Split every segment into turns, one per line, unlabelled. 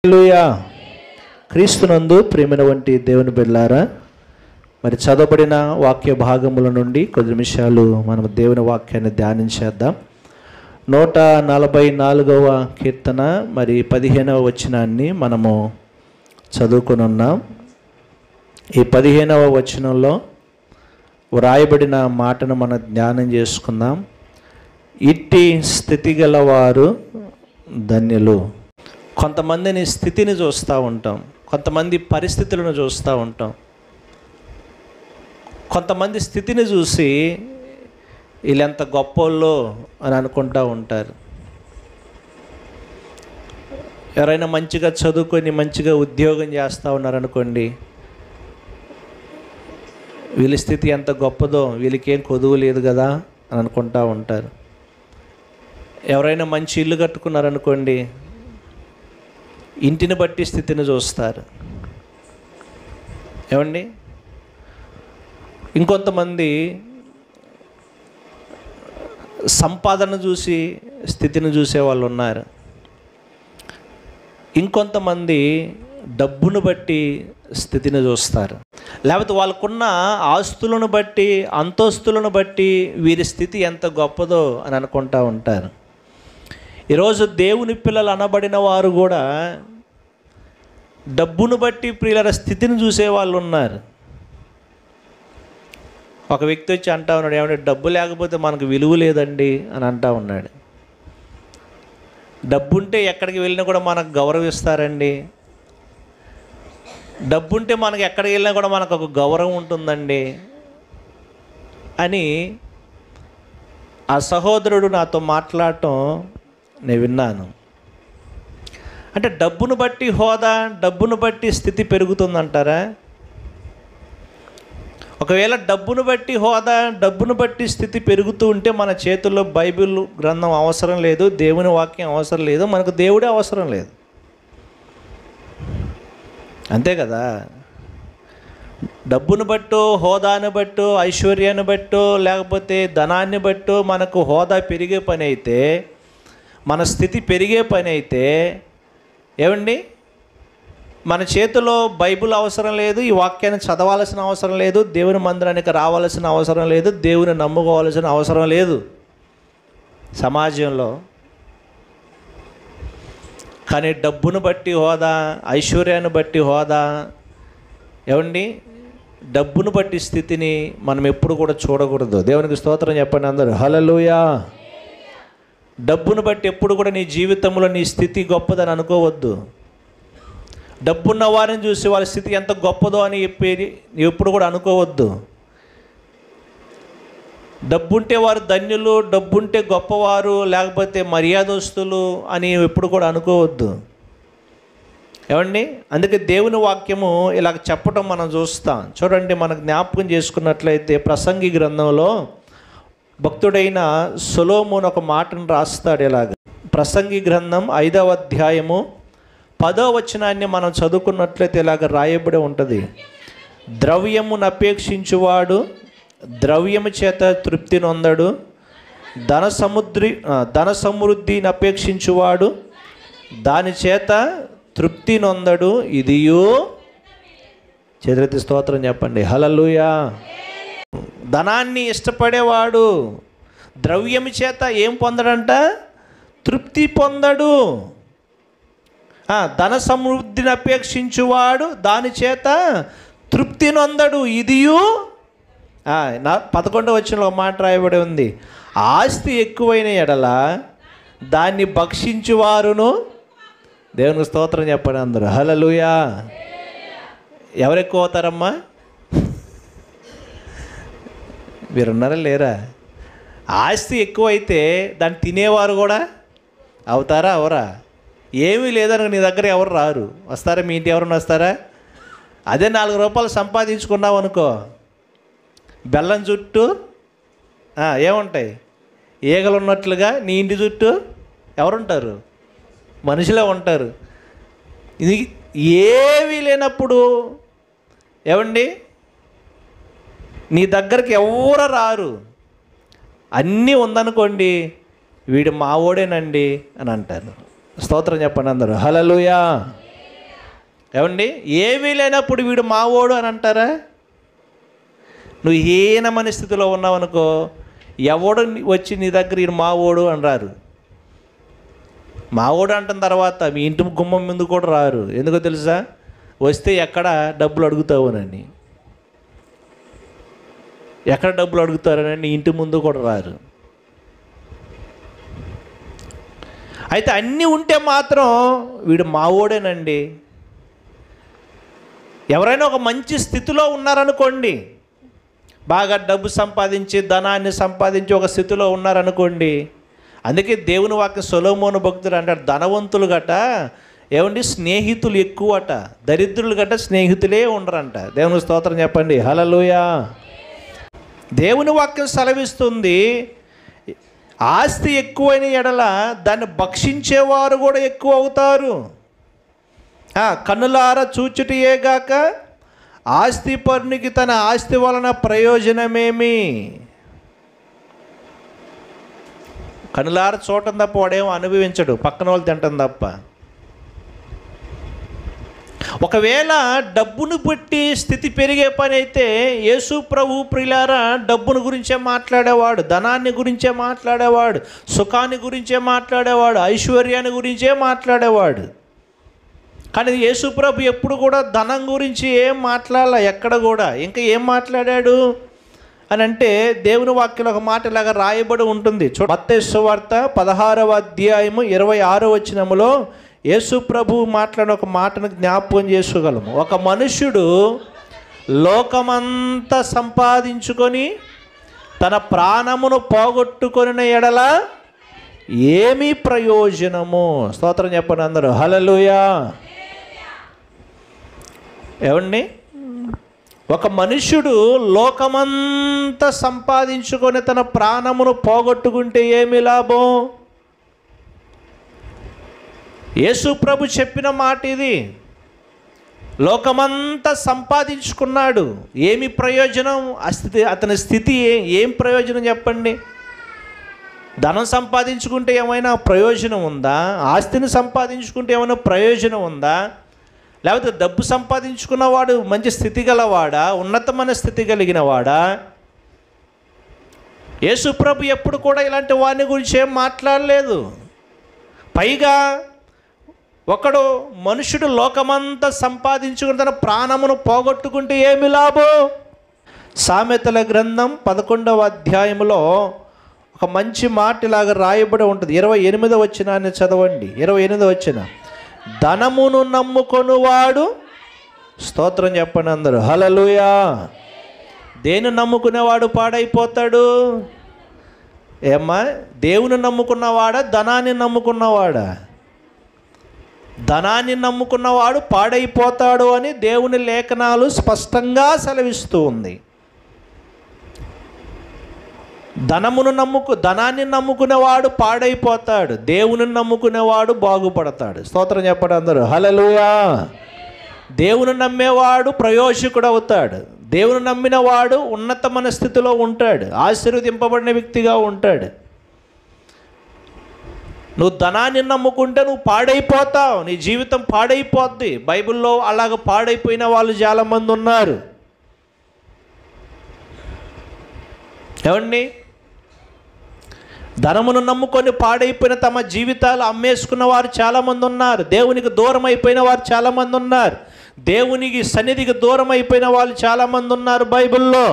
హల్లెలూయా. క్రీస్తునందు ప్రేమైన వంటి దేవుని బిడ్డలారా, మరి చదవబడిన వాక్య భాగముల నుండి కొద్ది నిమిషాలు మనం దేవుని వాక్యాన్ని ధ్యానించేద్దాం. 144వ కీర్తన మరి 15వ వచనాన్ని మనము చదువుకొని ఉన్నాం. ఈ 15వ వచనంలో వ్రాయబడిన మాటను మనం ధ్యానం చేసుకుందాం. ఇట్టి స్థితి గలవారు ధన్యులు. కొంతమందిని స్థితిని చూస్తూ ఉంటాం, కొంతమంది పరిస్థితులను చూస్తూ ఉంటాం. కొంతమంది స్థితిని చూసి వీళ్ళెంత గొప్పోళ్ళో అని అనుకుంటూ ఉంటారు. ఎవరైనా మంచిగా చదువుకొని మంచిగా ఉద్యోగం చేస్తూ ఉన్నారనుకోండి, వీళ్ళ స్థితి ఎంత గొప్పదో, వీళ్ళకేం కొదువు లేదు కదా అని అనుకుంటూ ఉంటారు. ఎవరైనా మంచి ఇల్లు కట్టుకున్నారనుకోండి, ఇంటిని బట్టి స్థితిని చూస్తారు. ఏమండి, ఇంకొంతమంది సంపాదన చూసి స్థితిని చూసే వాళ్ళు ఉన్నారు. ఇంకొంతమంది డబ్బును బట్టి స్థితిని చూస్తారు. లేకపోతే వాళ్ళకున్న ఆస్తులను బట్టి, అంతస్తులను బట్టి వీరి స్థితి ఎంత గొప్పదో అని అనుకుంటూ ఉంటారు. ఈరోజు దేవుని పిల్లలు అనబడిన వారు కూడా డబ్బును బట్టి ప్రియుల స్థితిని చూసే వాళ్ళు ఉన్నారు. ఒక వ్యక్తి వచ్చి అంటా ఉన్నాడు, ఏమంటే డబ్బు లేకపోతే మనకు విలువ లేదండి అని అంటా ఉన్నాడు. డబ్బుంటే ఎక్కడికి వెళ్ళినా కూడా మనకు గౌరవిస్తారండి, డబ్బుంటే మనకు ఎక్కడికి వెళ్ళినా కూడా మనకు ఒక గౌరవం ఉంటుందండి అని ఆ సహోదరుడు నాతో మాట్లాడటం నేను విన్నాను. అంటే డబ్బును బట్టి హోదా, డబ్బును బట్టి స్థితి పెరుగుతుందంటారా? ఒకవేళ డబ్బును బట్టి హోదా, డబ్బును బట్టి స్థితి పెరుగుతూ ఉంటే మన చేతుల్లో బైబిల్ గ్రంథం అవసరం లేదు, దేవుని వాక్యం అవసరం లేదు, మనకు దేవుడే అవసరం లేదు. అంతే కదా. డబ్బును బట్టో, హోదాను బట్టో, ఐశ్వర్యాన్ని బట్టో, లేకపోతే ధనాన్ని బట్టో మనకు హోదా పెరిగే పని అయితే, మన స్థితి పెరిగే పని అయితే, ఏమండి, మన చేతిలో బైబిల్ అవసరం లేదు, ఈ వాక్యాన్ని చదవాల్సిన అవసరం లేదు, దేవుని మందిరానికి రావాల్సిన అవసరం లేదు, దేవుని నమ్ముకోవాల్సిన అవసరం లేదు సమాజంలో. కానీ డబ్బును బట్టి హోదా, ఐశ్వర్యాన్ని బట్టి హోదా, ఏమండి, డబ్బును బట్టి స్థితిని మనం ఎప్పుడు కూడా చూడకూడదు. దేవునికి స్తోత్రం చెప్పండి అందరూ. హల్లెలూయా. డబ్బును బట్టి ఎప్పుడు కూడా నీ జీవితంలో నీ స్థితి గొప్పదని అనుకోవద్దు. డబ్బున్న వారిని చూసి వాళ్ళ స్థితి ఎంత గొప్పదో అని చెప్పి ఎప్పుడు కూడా అనుకోవద్దు. డబ్బుంటే వారు ధన్యులు, డబ్బుంటే గొప్పవారు, లేకపోతే మర్యాదస్తులు అని ఎప్పుడు కూడా అనుకోవద్దు. ఏమండి, అందుకే దేవుని వాక్యము ఇలా చెప్పటం మనం చూస్తాం. చూడండి, మనకు జ్ఞాపకం చేసుకున్నట్లయితే ప్రసంగి గ్రంథంలో భక్తుడైన సొలొమోను ఒక మాటను రాస్తాడు. ఇలాగ ప్రసంగి గ్రంథం 5వ అధ్యాయము 10వ వచనాన్ని మనం చదువుకున్నట్లయితే ఇలాగ రాయబడి ఉంటుంది. ద్రవ్యమును అపేక్షించువాడు ద్రవ్యము చేత తృప్తి నొందడు, ధన సమృద్ధిని అపేక్షించువాడు దాని చేత తృప్తి నొందడు. ఇదియో చేతులెత్తి స్తోత్రం చెప్పండి. హల్లెలూయా. ధనాన్ని ఇష్టపడేవాడు ద్రవ్యము చేత ఏం పొందడంట? తృప్తి పొందడు. ధన సమృద్ధిని అపేక్షించువాడు దాని చేత తృప్తి నొందడు. ఇదియు 11వ వచనంలో మాట రాయబడి ఉంది, ఆస్తి ఎక్కువైన ఎడల దాన్ని భక్షించువారును. దేవునికి స్తోత్రం చెప్పండి అందరూ. హల్లెలూయా. ఎవరు ఎక్కువ అవుతారమ్మా? మీరున్నారా లేరా? ఆస్తి ఎక్కువైతే దాన్ని తినేవారు కూడా అవుతారా? అవరా? ఏమీ లేదని నీ దగ్గర ఎవరు రారు. వస్తారా? మీ ఇంటి ఎవరన్నా వస్తారా? అదే 4 రూపాయలు సంపాదించుకున్నావు అనుకో, బెల్లం చుట్టూ ఏముంటాయి? ఈగలు ఉన్నట్లుగా నీ ఇంటి చుట్టూ ఎవరుంటారు? మనుషులే ఉంటారు. ఇది ఏమీ లేనప్పుడు ఏమండి, నీ దగ్గరికి ఎవరు రారు. అన్నీ ఉందనుకోండి, వీడు మావోడేనండి అని అంటారు. స్తోత్రం చెప్పండి అందరూ. హల్లెలూయా. ఏమండి, ఏమీ లేనప్పుడు వీడు మావోడు అని అంటారా? నువ్వు హీనమైన స్థితిలో ఉన్నావనుకో, ఎవడు వచ్చి నీ దగ్గర వీడు మావోడు అని రారు. మావోడు అంటున్న తర్వాత మీ ఇంటి గుమ్మం ముందు కూడా రారు. ఎందుకో తెలుసా? వస్తే ఎక్కడ డబ్బులు అడుగుతావునని, ఎక్కడ డబ్బులు అడుగుతారని నీ ఇంటి ముందు కూడా రారు. అయితే అన్నీ ఉంటే మాత్రం వీడు మావోడేనండి. ఎవరైనా ఒక మంచి స్థితిలో ఉన్నారనుకోండి, బాగా డబ్బు సంపాదించి ధనాన్ని సంపాదించి ఒక స్థితిలో ఉన్నారనుకోండి, అందుకే దేవుని వాక్యం సొలొమోను భక్తుడు అంటాడు, ధనవంతులు గట ఏమండి స్నేహితులు ఎక్కువట, దరిద్రులు గట స్నేహితులే ఉండరంట. దేవుని స్తోత్రం చెప్పండి, హల్లెలూయా. దేవుని వాక్యం సెలవిస్తుంది, ఆస్తి ఎక్కువైన ఎడల దాన్ని భక్షించేవారు కూడా ఎక్కువ అవుతారు. కన్నులార చూచుటయేగాక ఆస్తి పరునికి తన ఆస్తి వలన ప్రయోజనమేమి? కన్నులార చూడటం తప్ప వాడేమో అనుభవించడు, పక్కన వాళ్ళు తింటం తప్ప. ఒకవేళ డబ్బును బట్టి స్థితి పెరిగే పని అయితే యేసు ప్రభు ప్రియులారా డబ్బును గురించే మాట్లాడేవాడు, ధనాన్ని గురించే మాట్లాడేవాడు, సుఖాన్ని గురించే మాట్లాడేవాడు, ఐశ్వర్యాన్ని గురించే మాట్లాడేవాడు. కానీ యేసు ప్రభు ఎప్పుడు కూడా ధనం గురించి ఏం మాట్లాడాల, ఎక్కడ కూడా. ఇంకా ఏం మాట్లాడాడు అని అంటే దేవుని వాక్యంలో ఒక మాట ఇలాగా రాయబడి ఉంటుంది. మత్తయి సువార్త 16వ అధ్యాయము 26వ వచనములో యేసు ప్రభు మాట్లాడిన ఒక మాటను జ్ఞాపకం చేసుకోగలము. ఒక మనుష్యుడు లోకమంతా సంపాదించుకొని తన ప్రాణమును పోగొట్టుకొనిన ఎడల ఏమీ ప్రయోజనము? స్తోత్రం చెప్పండి అందరూ, హల్లెలూయా. ఏమండి, ఒక మనుష్యుడు లోకమంతా సంపాదించుకొని తన ప్రాణమును పోగొట్టుకుంటే ఏమి లాభం? యేసు ప్రభు చెప్పిన మాట ఇది. లోకమంతా సంపాదించుకున్నాడు, ఏమి ప్రయోజనం? అతని స్థితి ఏం ప్రయోజనం చెప్పండి? ధనం సంపాదించుకుంటే ఏమైనా ప్రయోజనం ఉందా? ఆస్తిని సంపాదించుకుంటే ఏమైనా ప్రయోజనం ఉందా? లేకపోతే డబ్బు సంపాదించుకున్నవాడు మంచి స్థితి గలవాడా, ఉన్నతమైన స్థితి కలిగిన వాడా? యేసు ప్రభు ఎప్పుడు కూడా ఇలాంటి వాని గురించి ఏం మాట్లాడలేదు. పైగా ఒకడు మనుషుడు లోకమంతా సంపాదించుకుని తన ప్రాణమును పోగొట్టుకుంటే ఏమి లాభం? సామెతల గ్రంథం 11వ అధ్యాయంలో ఒక మంచి మాట ఇలాగ రాయబడి ఉంటుంది. 28వ వచనాన్ని చదవండి. 28వ వచనం, ధనమును నమ్ముకొనువాడు, స్తోత్రం చెప్పండి అందరూ, హల్లెలూయా. దేని నమ్ముకునేవాడు పాడైపోతాడు? ఏమ్మా, దేవుని నమ్ముకున్నవాడా, ధనాన్ని నమ్ముకున్నవాడా? ధనాన్ని నమ్ముకున్నవాడు పాడైపోతాడు అని దేవుని లేఖనాలు స్పష్టంగా సెలవిస్తూ ఉంది. ధనాన్ని నమ్ముకునేవాడు పాడైపోతాడు, దేవుని నమ్ముకునేవాడు బాగుపడతాడు. స్తోత్రం చెప్పండి అందరూ, హల్లెలూయా. దేవుని నమ్మేవాడు ప్రయోజకుడు అవుతాడు. దేవుని నమ్మినవాడు ఉన్నతమైన స్థితిలో ఉంటాడు, ఆశీర్వదింపబడిన వ్యక్తిగా ఉంటాడు. నువ్వు ధనాన్ని నమ్ముకుంటే నువ్వు పాడైపోతావు, నీ జీవితం పాడైపోద్ది. బైబిల్లో అలాగ పాడైపోయిన వాళ్ళు చాలామంది ఉన్నారు. ఏమండి, ధనమును నమ్ముకొని పాడైపోయిన తమ జీవితాలు అమ్మేసుకున్న వారు చాలామంది ఉన్నారు. దేవునికి దూరం అయిపోయిన వారు చాలామంది ఉన్నారు. దేవునికి సన్నిధికి దూరం అయిపోయిన వాళ్ళు చాలామంది ఉన్నారు. బైబిల్లో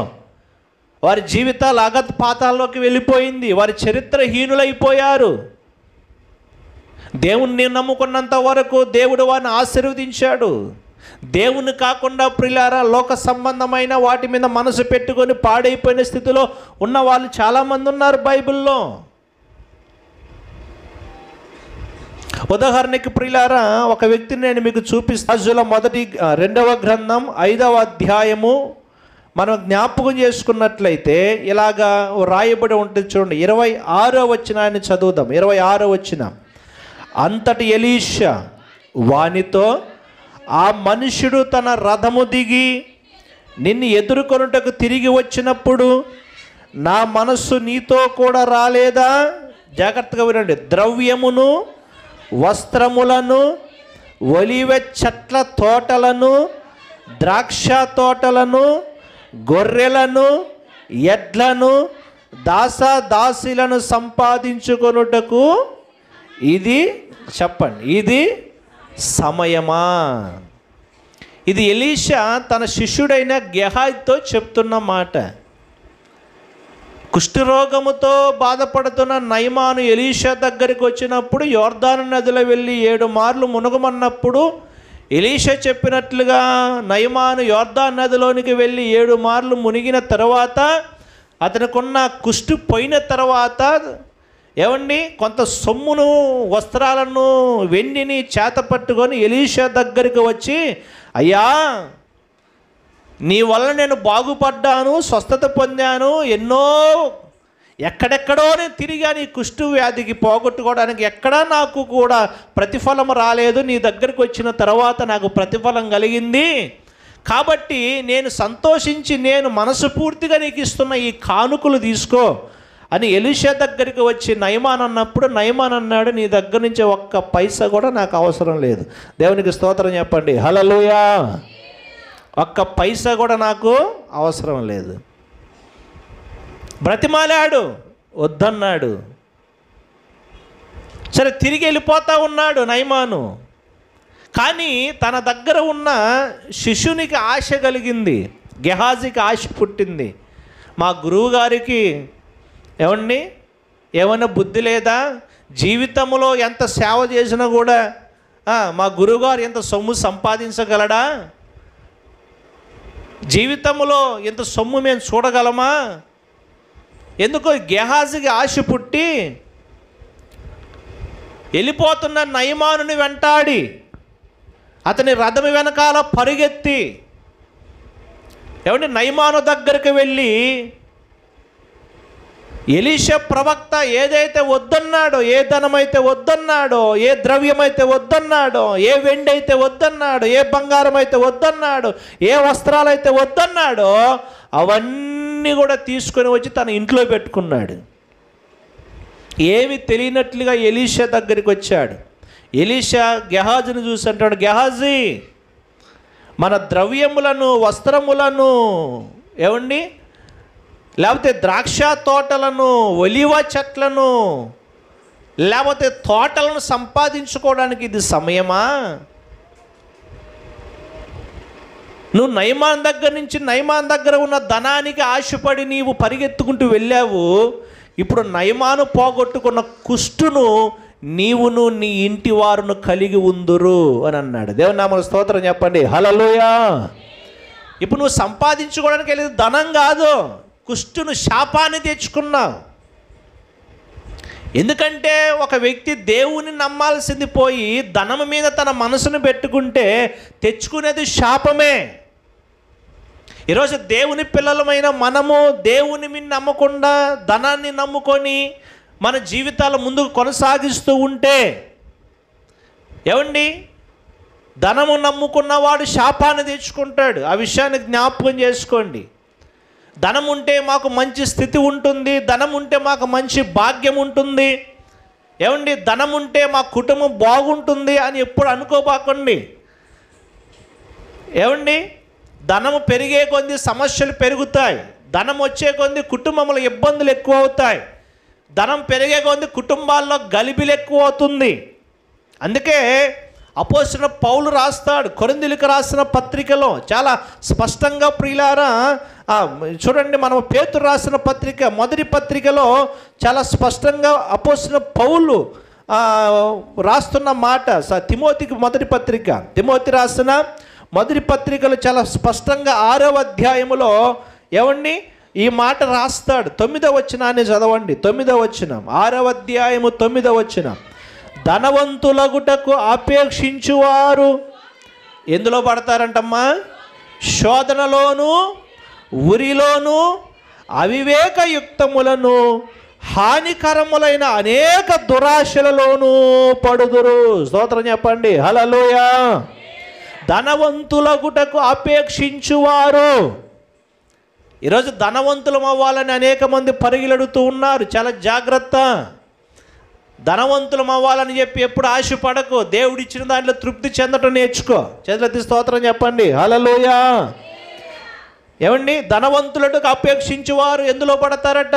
వారి జీవితాలు అగత్ పాతాల్లోకి వెళ్ళిపోయింది, వారి చరిత్రహీనులైపోయారు. దేవుణ్ణి నమ్ముకున్నంత వరకు దేవుడు వారిని ఆశీర్వదించాడు. దేవుని కాకుండా ప్రియులారా లోక సంబంధమైన వాటి మీద మనసు పెట్టుకొని పాడైపోయిన స్థితిలో ఉన్న వాళ్ళు చాలామంది ఉన్నారు బైబిల్లో. ఉదాహరణకి ప్రియులారా ఒక వ్యక్తిని నేను మీకు చూపిస్తాను. రాజుల 2వ గ్రంథం 5వ అధ్యాయము మనం జ్ఞాపకం చేసుకున్నట్లయితే ఇలాగా రాయబడి ఉంటుంది చూడండి. 26వ వచనాన్ని చదువుదాం. 26వ వచనం, అంతటి ఎలీషా వానితో, ఆ మనుష్యుడు తన రథము దిగి నిన్ను ఎదుర్కొనుటకు తిరిగి వచ్చినప్పుడు నా మనస్సు నీతో కూడా రాలేదా? జాగ్రత్తగా వినండి. ద్రవ్యమును వస్త్రములను ఒలివ చెట్ల తోటలను, ద్రాక్ష తోటలను, గొర్రెలను, ఎడ్లను, దాసీలను సంపాదించుకొనుటకు ఇది చెప్పండి, ఇది సమయమా? ఇది ఎలీషా తన శిష్యుడైన గెహాజీతో చెప్తున్న మాట. కుష్ఠరోగముతో బాధపడుతున్న నయమాను ఎలీషా దగ్గరికి వచ్చినప్పుడు యోర్దాను నదిలో వెళ్ళి 7 మార్లు మునగమన్నప్పుడు ఎలీషా చెప్పినట్లుగా నయమాను యోర్దాను నదిలోనికి వెళ్ళి 7 మార్లు మునిగిన తర్వాత అతనికున్న కుష్టు పోయిన తర్వాత ఏమండి కొంత సొమ్మును, వస్త్రాలను, వెండిని చేత పట్టుకొని ఎలీషా దగ్గరికి వచ్చి, అయ్యా నీ వల్ల నేను బాగుపడ్డాను, స్వస్థత పొందాను, ఎక్కడెక్కడో నేను తిరిగాను, ఈ కుష్టు వ్యాధికి పోగొట్టుకోవడానికి ఎక్కడా నాకు కూడా ప్రతిఫలం రాలేదు, నీ దగ్గరికి వచ్చిన తర్వాత నాకు ప్రతిఫలం కలిగింది, కాబట్టి నేను సంతోషించి నేను మనస్ఫూర్తిగా నీకు ఇస్తున్న ఈ కానుకలు తీసుకో అని ఎలీషా దగ్గరికి వచ్చి నయమాన్ అన్నప్పుడు నయమాన్ అన్నాడు, నీ దగ్గర నుంచి ఒక్క పైసా కూడా నాకు అవసరం లేదు. దేవునికి స్తోత్రం చెప్పండి, హల్లెలూయా. ఒక్క పైసా కూడా నాకు అవసరం లేదు. బ్రతిమాలాడు, వద్దన్నాడు. సరే తిరిగి వెళ్ళిపోతా ఉన్నాడు నయమాను. కానీ తన దగ్గర ఉన్న శిష్యునికి ఆశ కలిగింది, గెహాజీకి ఆశ పుట్టింది. మా గురువు గారికి ఏమన్నా బుద్ధి లేదా? జీవితంలో ఎంత సేవ చేసినా కూడా మా గురువుగారు ఎంత సొమ్ము సంపాదించగలడా? జీవితంలో ఎంత సొమ్ము మేము చూడగలమా? ఎందుకో గెహాజీకి ఆశ పుట్టి వెళ్ళిపోతున్న నయమానుని వెంటాడి అతని రథం వెనకాల పరిగెత్తి నయమాను దగ్గరికి వెళ్ళి ఎలీషా ప్రవక్త ఏదైతే వద్దన్నాడో, ఏ ధనమైతే వద్దన్నాడో, ఏ ద్రవ్యమైతే వద్దన్నాడో, ఏ వెండి అయితే వద్దన్నాడో, ఏ బంగారం అయితే వద్దన్నాడో, ఏ వస్త్రాలైతే వద్దన్నాడో అవన్నీ కూడా తీసుకొని వచ్చి తన ఇంట్లో పెట్టుకున్నాడు. ఏమి తెలియనట్లుగా ఎలీషా దగ్గరికి వచ్చాడు. ఎలీషా గెహాజీని చూసి అంటాడు, గెహాజీ మన ద్రవ్యములను, వస్త్రములను లేకపోతే ద్రాక్ష తోటలను, ఒలివ చెట్లను, లేకపోతే తోటలను సంపాదించుకోవడానికి ఇది సమయమా? నువ్వు నయమాన్ దగ్గర ఉన్న ధనానికి ఆశపడి నీవు పరిగెత్తుకుంటూ వెళ్ళావు. ఇప్పుడు నయమాను పోగొట్టుకున్న కుష్టును నీవును నీ ఇంటి వారును కలిగి ఉందురు అని అన్నాడు. దేవుని నామమున స్తోత్రం చెప్పండి, హల్లెలూయా. ఇప్పుడు నువ్వు సంపాదించుకోవడానికి వెళ్ళేది ధనం కాదు, కుష్టును, శాపాన్ని తెచ్చుకున్నావు. ఎందుకంటే ఒక వ్యక్తి దేవుని నమ్మాల్సింది పోయి ధనం మీద తన మనసును పెట్టుకుంటే తెచ్చుకునేది శాపమే. ఈరోజు దేవుని పిల్లలమైన మనము దేవుని మీద నమ్మకుండా ధనాన్ని నమ్ముకొని మన జీవితాలు ముందుకు కొనసాగిస్తూ ఉంటే ధనము నమ్ముకున్నవాడు శాపాన్ని తెచ్చుకుంటాడు. ఆ విషయాన్ని జ్ఞాపకం చేసుకోండి. ధనం ఉంటే మాకు మంచి స్థితి ఉంటుంది, ధనం ఉంటే మాకు మంచి భాగ్యం ఉంటుంది, ధనం ఉంటే మా కుటుంబం బాగుంటుంది అని ఎప్పుడు అనుకోబాకండి. ధనము పెరిగే కొద్ది సమస్యలు పెరుగుతాయి, ధనం వచ్చే కొద్ది కుటుంబంలో ఇబ్బందులు ఎక్కువ అవుతాయి, ధనం పెరిగే కొద్ది కుటుంబాల్లో గలిబిలు ఎక్కువ అవుతుంది. అందుకే అపోస్తలుడైన పౌలు రాస్తాడు కొరింథీయులకు రాసిన పత్రికలో చాలా స్పష్టంగా, ప్రియులారా చూడండి, మనం పేతురు రాసిన పత్రిక మొదటి పత్రికలో చాలా స్పష్టంగా అపోస్తలుడైన పౌలు రాస్తున్న మాట. తిమోతికి మొదటి పత్రిక, తిమోతి రాసిన మొదటి పత్రికలో చాలా స్పష్టంగా 6వ అధ్యాయములో ఈ మాట రాస్తాడు. 9వ వచనాన్ని చదవండి. 9వ వచనం, 6వ అధ్యాయము 9వ వచనం. ధనవంతులగుటకు ఆపేక్షించువారు ఎందులో పడతారంటమ్మా? శోధనలోను, ఉరిలోను, అవివేకయుక్తములను, హానికరములైన అనేక దురాశలలోనూ పడుదురు. స్తోత్రం చెప్పండి, హల్లెలూయా. ధనవంతులగుటకు ఆపేక్షించువారు. ఈరోజు ధనవంతులం అవ్వాలని అనేక మంది పరిగెడుతూ ఉన్నారు. చాలా జాగ్రత్త. ధనవంతులం అవ్వాలని చెప్పి ఎప్పుడు ఆశపడకు. దేవుడిచ్చిన దాంట్లో తృప్తి చెందటం నేర్చుకో. చేతులెత్తి స్తోత్రం చెప్పండి. హల్లెలూయా. ఏమండి, ధనవంతులకు అపేక్షించేవారు ఎందులో పడతారట?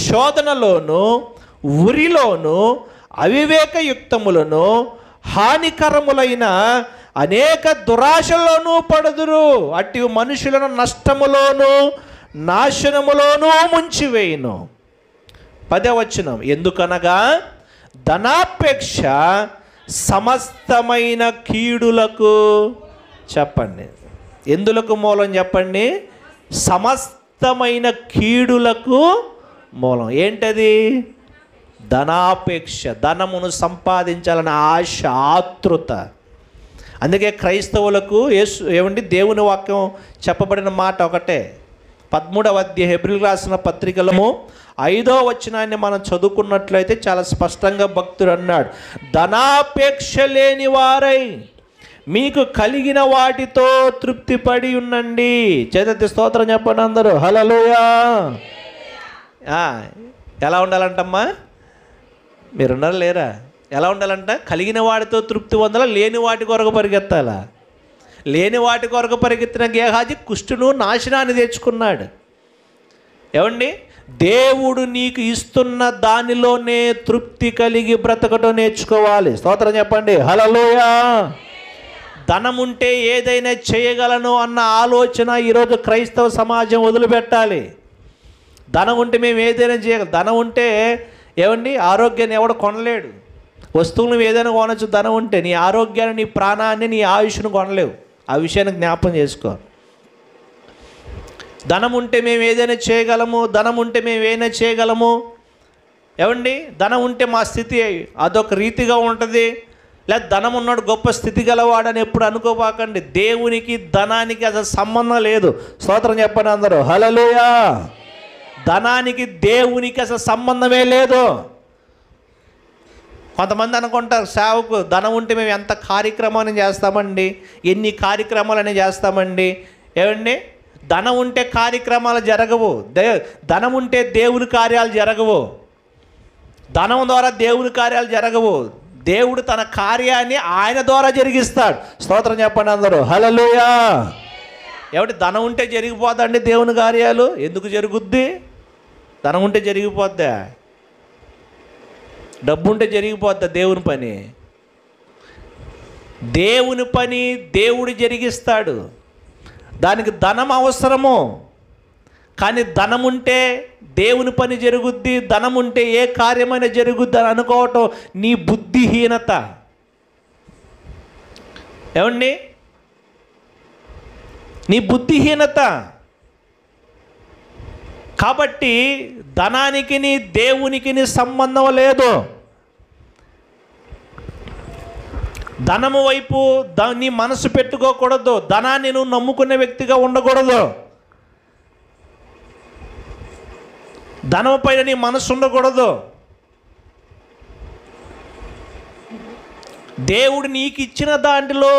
శోధనలోను, ఉరిలోను, అవివేకయుక్తములను, హానికరములైన అనేక దురాశల్లోనూ పడుదురు. అట్టి మనుషులను నష్టములోను నాశనములోనూ ముంచివేయును. 10వ వచనం, ఎందుకనగా ధనాపేక్ష సమస్తమైన కీడులకు, చెప్పండి ఎందులకు మూలం చెప్పండి? సమస్తమైన కీడులకు మూలం. ఏంటది? ధనాపేక్ష, ధనమును సంపాదించాలనే ఆశ, ఆతృత. అందుకే క్రైస్తవులకు ఏమండి దేవుని వాక్యం చెప్పబడిన మాట ఒకటే. 13వ అధ్యాయం హెబ్రీయులకు రాసిన పత్రికలో 5వ వచనాన్ని మనం చదువుకున్నట్లయితే చాలా స్పష్టంగా భక్తుడు అన్నాడు, ధనాపేక్ష లేని వారై మీకు కలిగిన వాటితో తృప్తి పడి ఉండండి. చేతెత్తి స్తోత్రం చెప్పండి అందరూ. హల్లెలూయా. ఎలా ఉండాలంటమ్మా? మీరున్నారు లేరా? ఎలా ఉండాలంట? కలిగిన వాటితో తృప్తి పొందాలా? లేని వాటి కొరకు పరిగెత్తాలా? లేని వాటి కొరకు పరిగెత్తిన గేహాజీ కుష్టును నాశనాన్ని తెచ్చుకున్నాడు. ఏమండి, దేవుడు నీకు ఇస్తున్న దానిలోనే తృప్తి కలిగి బ్రతకటం నేర్చుకోవాలి. స్తోత్రం చెప్పండి. హల్లెలూయా. ధనం ఉంటే ఏదైనా చేయగలను అన్న ఆలోచన ఈరోజు క్రైస్తవ సమాజం వదిలిపెట్టాలి. ధనం ఉంటే మేము ఏదైనా చేయగలం. ధనం ఉంటే ఏమండి, ఆరోగ్యాన్ని ఎవడు కొనలేడు. వస్తువులను ఏదైనా కొనవచ్చు ధనం ఉంటే. నీ ఆరోగ్యాన్ని, నీ ప్రాణాన్ని, నీ ఆయుష్ను కొనలేవు. ఆ విషయాన్ని జ్ఞాపకం చేసుకో. ధనం ఉంటే మేము ఏదైనా చేయగలము, ధనం ఉంటే మేము ఏదైనా చేయగలము. ఏమండి, ధనం ఉంటే మా స్థితి అదొక రీతిగా ఉంటుంది, లేదా ధనం ఉన్నాడు గొప్ప స్థితి గలవాడని ఎప్పుడు అనుకోబాకండి. దేవునికి ధనానికి అసలు సంబంధం లేదు. స్తోత్రం చెప్పండి అందరూ. హల్లెలూయా. ధనానికి దేవునికి అసలు సంబంధమే లేదు. కొంతమంది అనుకుంటారు, సేవకు ధనం ఉంటే మేము ఎంత కార్యక్రమాన్ని చేస్తామండి, ఎన్ని కార్యక్రమాలని చేస్తామండి. ఏమండి, ధనం ఉంటే కార్యక్రమాలు జరగవు. ధనం ఉంటే దేవుని కార్యాలు జరగవు. ధనం ద్వారా దేవుని కార్యాలు జరగవు. దేవుడు తన కార్యాన్ని ఆయన ద్వారా జరిగిస్తాడు. స్తోత్రం చెప్పండి అందరూ. హల్లెలూయా. ఏమంటే ధనం ఉంటే జరిగిపోద్దండి దేవుని కార్యాలు? ఎందుకు జరుగుద్ది? ధనం ఉంటే జరిగిపోద్దా? డబ్బు ఉంటే జరిగిపోద్దా దేవుని పని? దేవుని పని దేవుడు జరిగిస్తాడు. దానికి ధనం అవసరము, కానీ ధనం ఉంటే దేవుని పని జరుగుద్ది, ధనం ఉంటే ఏ కార్యమైనా జరుగుద్ది అని అనుకోవటం నీ బుద్ధిహీనత. ఏమండి, నీ బుద్ధిహీనత. కాబట్టి ధనానికి నీ దేవునికి నీ సంబంధం లేదు. ధనము వైపు నీ మనసు పెట్టుకోకూడదు. ధనాన్ని నువ్వు నమ్ముకునే వ్యక్తిగా ఉండకూడదు. ధనము పైన నీ మనసు ఉండకూడదు. దేవుడు నీకు ఇచ్చిన దాంట్లో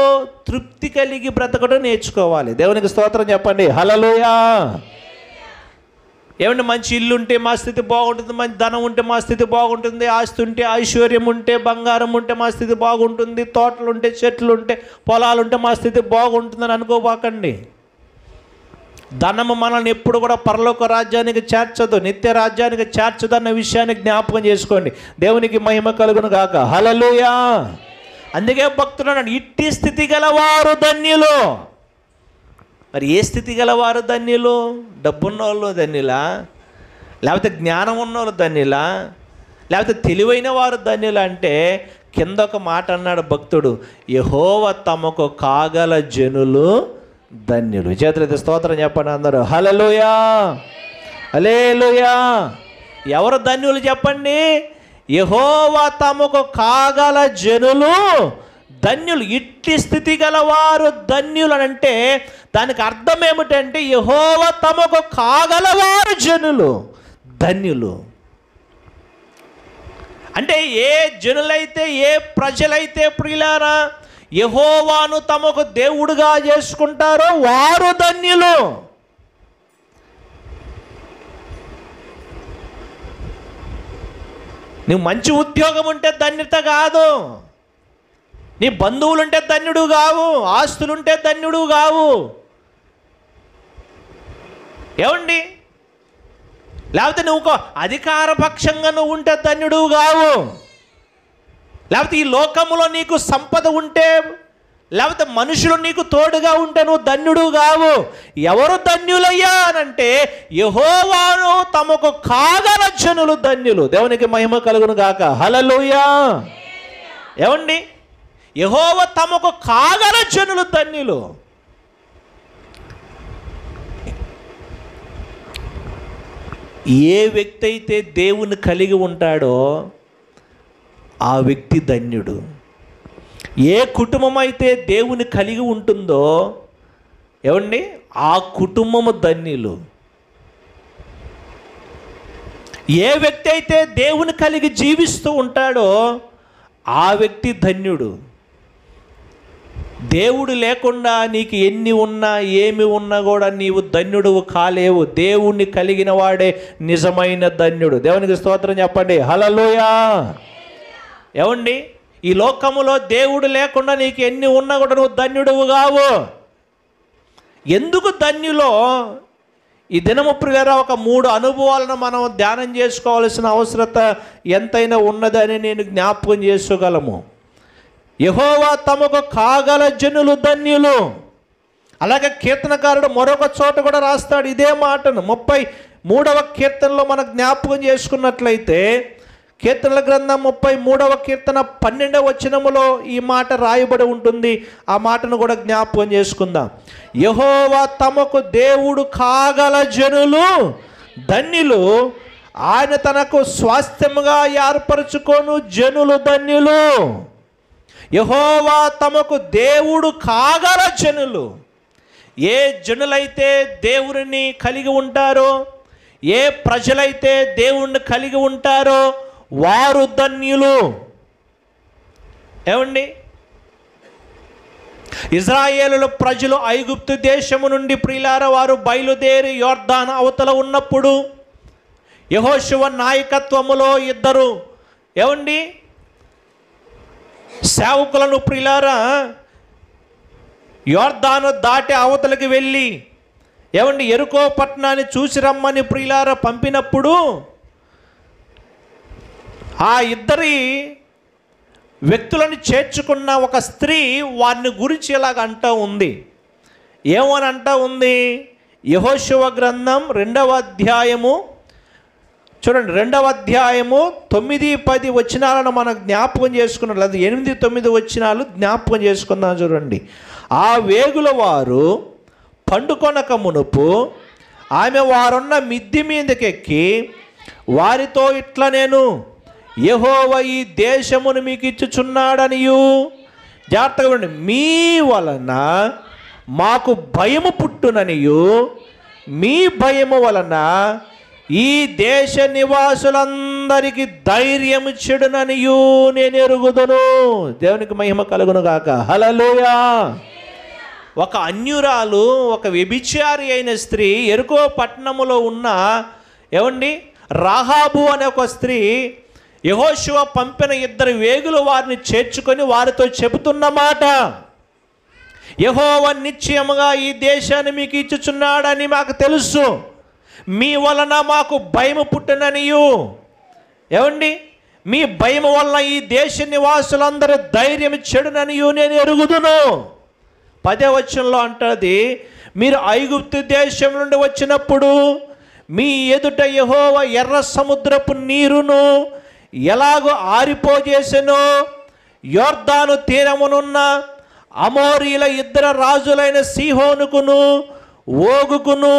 తృప్తి కలిగి బ్రతకడం నేర్చుకోవాలి. దేవునికి స్తోత్రం చెప్పండి. హల్లెలూయా. ఏమంటే మంచి ఇల్లు ఉంటే మా స్థితి బాగుంటుంది, మంచి ధనం ఉంటే మా స్థితి బాగుంటుంది, ఆస్తి ఉంటే, ఐశ్వర్యం ఉంటే, బంగారం ఉంటే మా స్థితి బాగుంటుంది, తోటలు ఉంటే, చెట్లు ఉంటే, పొలాలు ఉంటే మా స్థితి బాగుంటుందని అనుకోబాకండి. ధనము మనల్ని ఎప్పుడు కూడా పరలోక రాజ్యానికి చేర్చదు, నిత్య రాజ్యానికి చేర్చదు అన్న విషయాన్ని జ్ఞాపకం చేసుకోండి. దేవునికి మహిమ కలుగును గాక. హల్లెలూయా. అందుకే భక్తుడు అన్నాడు, ఇట్టి స్థితి గలవారు ధన్యులు. మరి ఏ స్థితి గలవారు ధన్యులు? డబ్బున్న వాళ్ళు ధన్యులా, లేకపోతే జ్ఞానం ఉన్నవాళ్ళు ధన్యులా, లేకపోతే తెలివైన వారు ధన్యులా అంటే కింద ఒక మాట అన్నాడు భక్తుడు, యెహోవా తమకు కాగల జనులు ధన్యులు. చేతులైతే స్తోత్రం చెప్పండి అందరూ. హల్లెలూయా. హల్లెలూయా. ఎవరు ధన్యులు చెప్పండి? యెహోవా తమకు కాగల జనులు ధన్యులు. ఇట్టి స్థితి గలవారు ధన్యులు అని అంటే దానికి అర్థం ఏమిటంటే యెహోవా తమకు కాగలవారు జనులు ధన్యులు. అంటే ఏ జనులైతే, ఏ ప్రజలైతే ప్రియులారా యెహోవాను తమకు దేవుడుగా చేసుకుంటారో వారు ధన్యులు. నువ్వు మంచి ఉద్యోగం ఉంటే ధన్యత కాదు, నీ బంధువులుంటే ధన్యుడు కావు, ఆస్తులుంటే ధన్యుడు కావు. ఏమండి? లేకపోతే నువ్వు అధికారపక్షంగా నువ్వు ఉంటే ధన్యుడు కావు, లేకపోతే ఈ లోకంలో నీకు సంపద ఉంటే, లేకపోతే మనుషులు నీకు తోడుగా ఉంటే నువ్వు ధన్యుడు కావు. ఎవరు ధన్యులయ్యా అనంటే యెహోవాను తమకు కాగల జనులు ధన్యులు. దేవునికి మహిమ కలుగును గాక. హల్లెలూయా. ఏమండి? యెహోవా తమకు కాగల జనులు ధన్యులు. ఏ వ్యక్తి అయితే దేవుని కలిగి ఉంటాడో ఆ వ్యక్తి ధన్యుడు. ఏ కుటుంబం అయితే దేవుని కలిగి ఉంటుందో ఏమండి ఆ కుటుంబము ధన్యులు. ఏ వ్యక్తి అయితే దేవుని కలిగి జీవిస్తూ ఉంటాడో ఆ వ్యక్తి ధన్యుడు. దేవుడు లేకుండా నీకు ఎన్ని ఉన్నా ఏమి ఉన్నా కూడా నీవు ధన్యుడు కాలేవు. దేవుణ్ణి కలిగిన వాడే నిజమైన ధన్యుడు. దేవునికి స్తోత్రం చెప్పండి. హల్లెలూయా. ఏమండి? ఈ లోకములో దేవుడు లేకుండా నీకు ఎన్ని ఉన్నా కూడా నువ్వు ధన్యుడువు కావు. ఎందుకు ధన్యులో ఈ దినము ప్రియులారా ఒక 3 అనుభవాలను మనం ధ్యానం చేసుకోవాల్సిన అవసరత ఎంతైనా ఉన్నదని నేను జ్ఞాపకం చేసుకోగలము. యెహోవా తమకు కాగల జనులు ధన్యులు. అలాగే కీర్తనకారుడు మరొక చోట కూడా రాస్తాడు ఇదే మాటను. 33వ కీర్తనలో మనం జ్ఞాపకం చేసుకున్నట్లయితే కీర్తనల గ్రంథం 33వ కీర్తన 12వ వచనములో ఈ మాట రాయబడి ఉంటుంది. ఆ మాటను కూడా జ్ఞాపకం చేసుకుందాం. యెహోవా తమకు దేవుడు కాగల జనులు ధన్యులు, ఆయన తనకు స్వాస్థ్యముగా ఏర్పరచుకోను జనులు ధన్యులు. యెహోవా తమకు దేవుడు కాగల జనులు. ఏ జనులైతే దేవుని కలిగి ఉంటారో, ఏ ప్రజలైతే దేవుణ్ణి కలిగి ఉంటారో వారు ధన్యులు. ఏమండి? ఇశ్రాయేలు ప్రజలు ఐగుప్తు దేశము నుండి ప్రియులారా వారు బయలుదేరి యొర్దాను అవతల ఉన్నప్పుడు యెహోషువ నాయకత్వములో 2 ఏమండి సేవకులను ప్రియులారా యొర్దాను దాటి అవతలకి వెళ్ళి ఏమండి యెరికో పట్టణాన్ని చూసి రమ్మని ప్రియులారా పంపినప్పుడు ఆ 2 వ్యక్తులను చేర్చుకున్న ఒక స్త్రీ వారిని గురించి ఇలాగ అంటూ ఉంది. ఏమని అంటూ ఉంది? యెహోషువ గ్రంథం 2వ అధ్యాయము చూడండి, 2వ అధ్యాయము 9-10 వచనాలను మనం జ్ఞాపకం చేసుకున్నాం. లేదా 8-9 వచనాలు జ్ఞాపకం చేసుకుందాం. చూడండి. ఆ వేగుల వారు పండుకొనక మునుపు ఆమె వారున్న మిద్ది మీదకెక్కి వారితో ఇట్లా నేను యెహోవా ఈ దేశమును మీకు ఇచ్చుచున్నాడనియు, జాగ్రత్తగా ఉండండి, మీ వలన మాకు భయము పుట్టుననియు, మీ భయము వలన ఈ దేశ నివాసులందరికీ ధైర్యము చెడుననియు నేను ఎరుగుదును. దేవునికి మహిమ కలుగును గాక. హల్లెలూయా. ఒక అన్యురాలు, ఒక వ్యభిచారి అయిన స్త్రీ యెరికో పట్టణములో ఉన్న ఏమండి రాహాబు అనే ఒక స్త్రీ యెహోషువ పంపిన 2 వేగులు వారిని చేర్చుకొని వారితో చెబుతున్న మాట, యెహోవా నిశ్చయముగా ఈ దేశాన్ని మీకు ఇచ్చుచున్నాడని మాకు తెలుసు, మీ వలన మాకు భయము పుట్టుననియు, ఏమండి మీ భయం వలన ఈ దేశ నివాసులందరూ ధైర్యం చెడుననియు నేను ఎరుగుదును. 10వ వచనంలో అంటది, మీరు ఐగుప్తు దేశం నుండి వచ్చినప్పుడు మీ ఎదుట యెహోవా ఎర్ర సముద్రపు నీరును ఎలాగో ఆరిపోజేసెనో, యొర్దాను తీరమునున్న అమోరీల 2 రాజులైన సీహోనుకును ఓగుకును